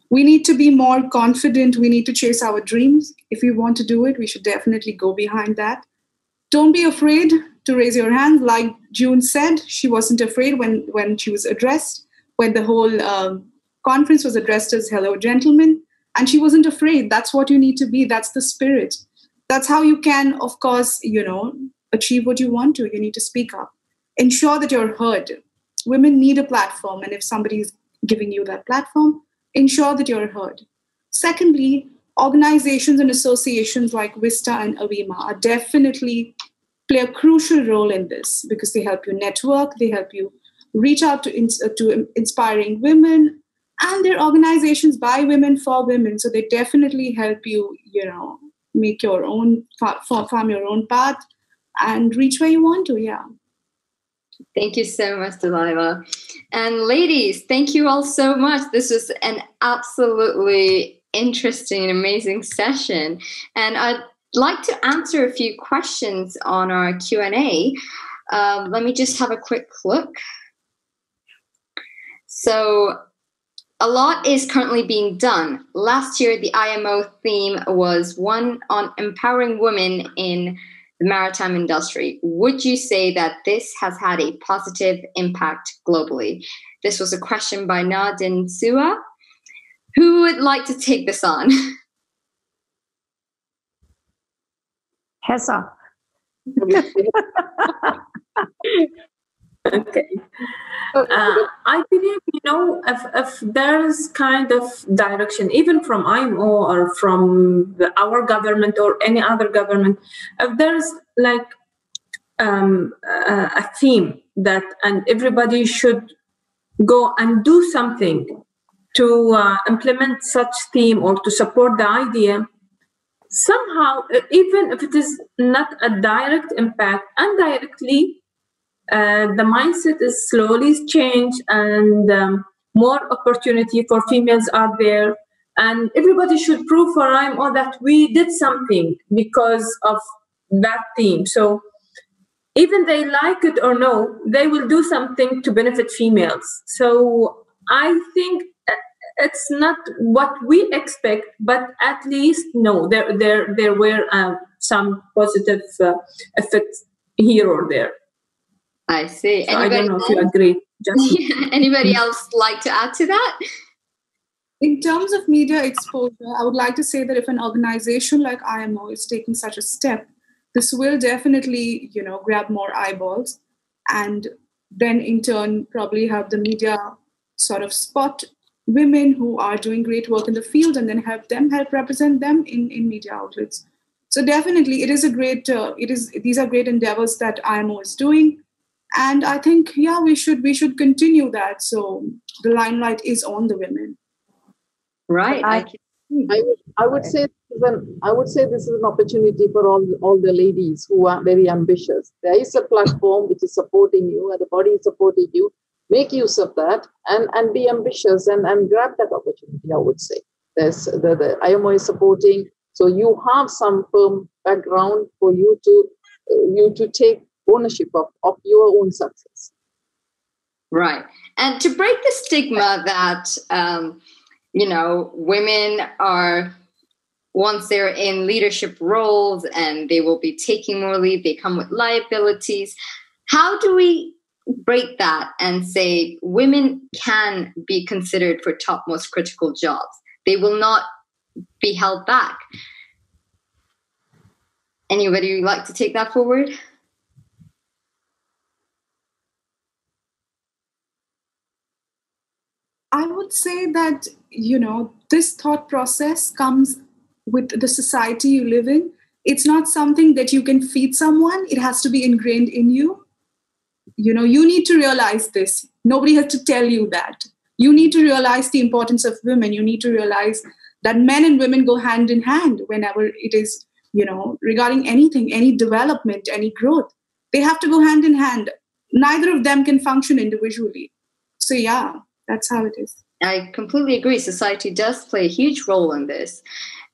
We need to be more confident. We need to chase our dreams. If we want to do it, we should definitely go behind that. Don't be afraid to raise your hand. Like June said, she wasn't afraid when she was addressed, when the whole conference was addressed as hello, gentlemen. And she wasn't afraid. That's what you need to be. That's the spirit. That's how you can, of course, achieve what you want to. You need to speak up. Ensure that you're heard. Women need a platform. And if somebody's giving you that platform, ensure that you're heard. Secondly, organizations and associations like Vista and Avima are definitely play a crucial role in this, because they help you network, they help you reach out to inspiring women, and they're organizations by women for women. So they definitely help you, make your own, farm your own path and reach where you want to, yeah. Thank you so much, Delela. And ladies, thank you all so much. This was an absolutely interesting and amazing session. And I'd like to answer a few questions on our Q&A. Let me just have a quick look. So a lot is currently being done. Last year, the IMO theme was one on empowering women in the maritime industry. Would you say that this has had a positive impact globally? This was a question by Nadine Sua. Who would like to take this on? Hessa. Okay. I believe, if there's kind of direction, even from IMO or from our government or any other government, if there's like a theme that, and everybody should go and do something to implement such theme or to support the idea, somehow, even if it is not a direct impact, indirectly, the mindset is slowly changed, and more opportunity for females are there. And everybody should prove for IMO that we did something because of that theme. So even they like it or no, they will do something to benefit females. So I think it's not what we expect, but at least there were some positive effects here or there. I see. So I don't know if you agree. Anybody else like to add to that? In terms of media exposure, I would like to say that if an organization like IMO is taking such a step, this will definitely, grab more eyeballs, and then in turn probably have the media sort of spot women who are doing great work in the field, and then help represent them in media outlets. So definitely, it is a great. These are great endeavors that IMO is doing. And I think, we should continue that. So the limelight is on the women. Right. I would say I would say this is an opportunity for all the ladies who are very ambitious. There is a platform which is supporting you, and the body is supporting you. Make use of that and be ambitious and grab that opportunity, I would say. There's the IMO is supporting, so you have some firm background for you to take ownership of your own success. Right. And to break the stigma that, women are, once they're in leadership roles and they will be taking more lead, they come with liabilities. How do we break that and say women can be considered for topmost critical jobs? They will not be held back. Anybody would like to take that forward? I would say that, this thought process comes with the society you live in. It's not something that you can feed someone. It has to be ingrained in you. You need to realize this. Nobody has to tell you that. You need to realize the importance of women. You need to realize that men and women go hand in hand whenever it is, regarding anything, any development, any growth. They have to go hand in hand. Neither of them can function individually. So yeah, that's how it is. I completely agree. Society does play a huge role in this.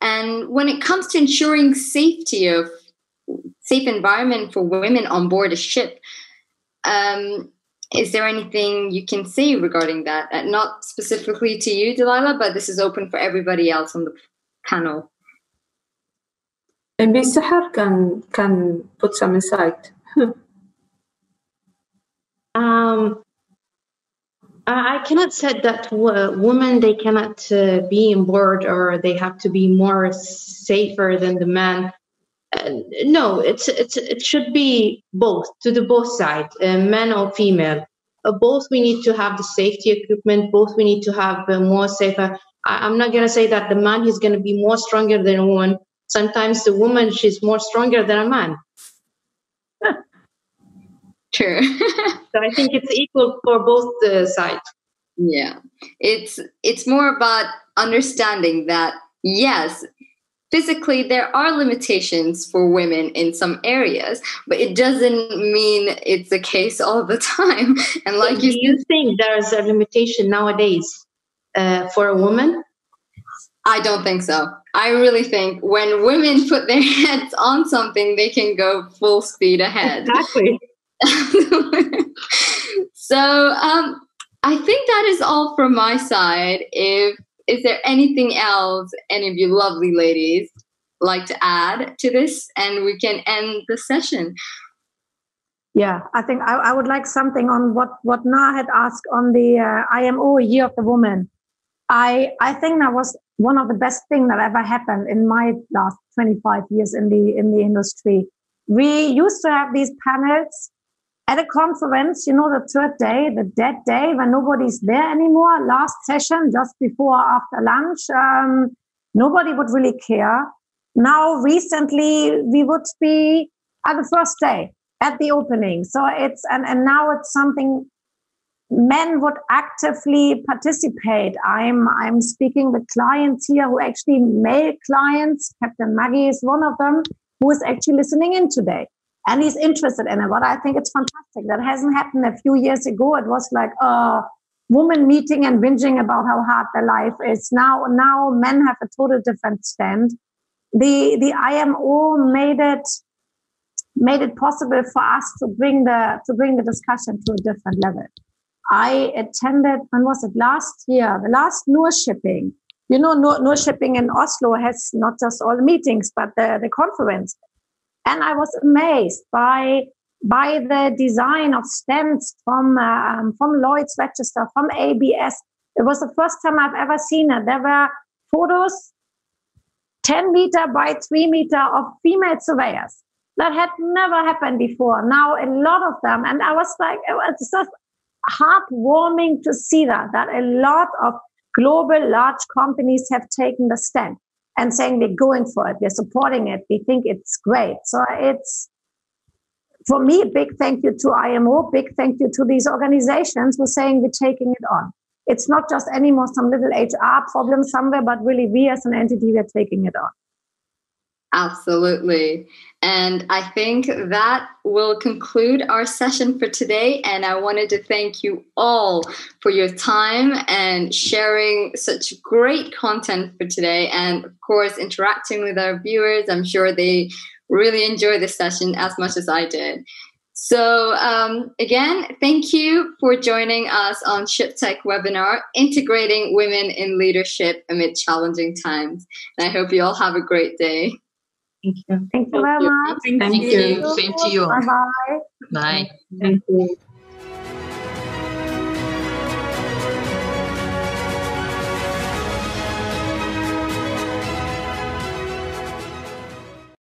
And when it comes to ensuring safe environment for women on board a ship, is there anything you can say regarding that? Not specifically to you, Delela, but this is open for everybody else on the panel. Maybe Sahar can put some insight. I cannot say that women, they cannot be on board or they have to be more safer than the man. No, it should be both, to the both sides, men or female. Both we need to have the safety equipment. Both we need to have more safer. I'm not going to say that the man is going to be more stronger than a woman. Sometimes the woman, she's more stronger than a man. True. So I think it's equal for both sides. Yeah, it's more about understanding that, yes, physically there are limitations for women in some areas, but it doesn't mean it's the case all the time. And like do you think there is a limitation nowadays for a woman? I don't think so. I really think when women put their heads on something, they can go full speed ahead. Exactly. So I think that is all from my side. Is there anything else any of you lovely ladies like to add to this, and we can end the session? Yeah, I think I would like something on what Na had asked on the IMO Year of the Woman. I think that was one of the best things that ever happened in my last 25 years in the industry. We used to have these panels at a conference, the third day, the dead day, when nobody's there anymore, last session, just before or after lunch, nobody would really care. Now, recently, we would be at the first day, at the opening. So and now it's something men would actively participate. I'm speaking with clients here who actually male clients. Captain Maggie is one of them who is actually listening in today. And he's interested in it. But I think it's fantastic. That hasn't happened a few years ago. It was like a woman meeting and whinging about how hard their life is. Now men have a total different stand. The IMO made it possible for us to bring the discussion to a different level. I attended, when was it, last year, the last Noor Shipping. Noor Shipping in Oslo has not just all the meetings, but the conference. And I was amazed by the design of stands from Lloyd's Register, from ABS. It was the first time I've ever seen it. There were photos 10 meter by 3 meter of female surveyors. That had never happened before. Now a lot of them, and I was like, it's just heartwarming to see that a lot of global large companies have taken the stand and saying we're going for it, we're supporting it, we think it's great. So it's, for me, a big thank you to IMO, big thank you to these organizations who are saying we're taking it on. It's not just anymore some little HR problem somewhere, but really we as an entity, we're taking it on. Absolutely. And I think that will conclude our session for today. And I wanted to thank you all for your time and sharing such great content for today. And of course, interacting with our viewers. I'm sure they really enjoyed this session as much as I did. So again, thank you for joining us on ShipTek Webinar, Integrating Women in Leadership Amid Challenging Times. And I hope you all have a great day. Thank you. Thank you very much. Thank you. Same to you. Bye-bye. Bye. Thank you.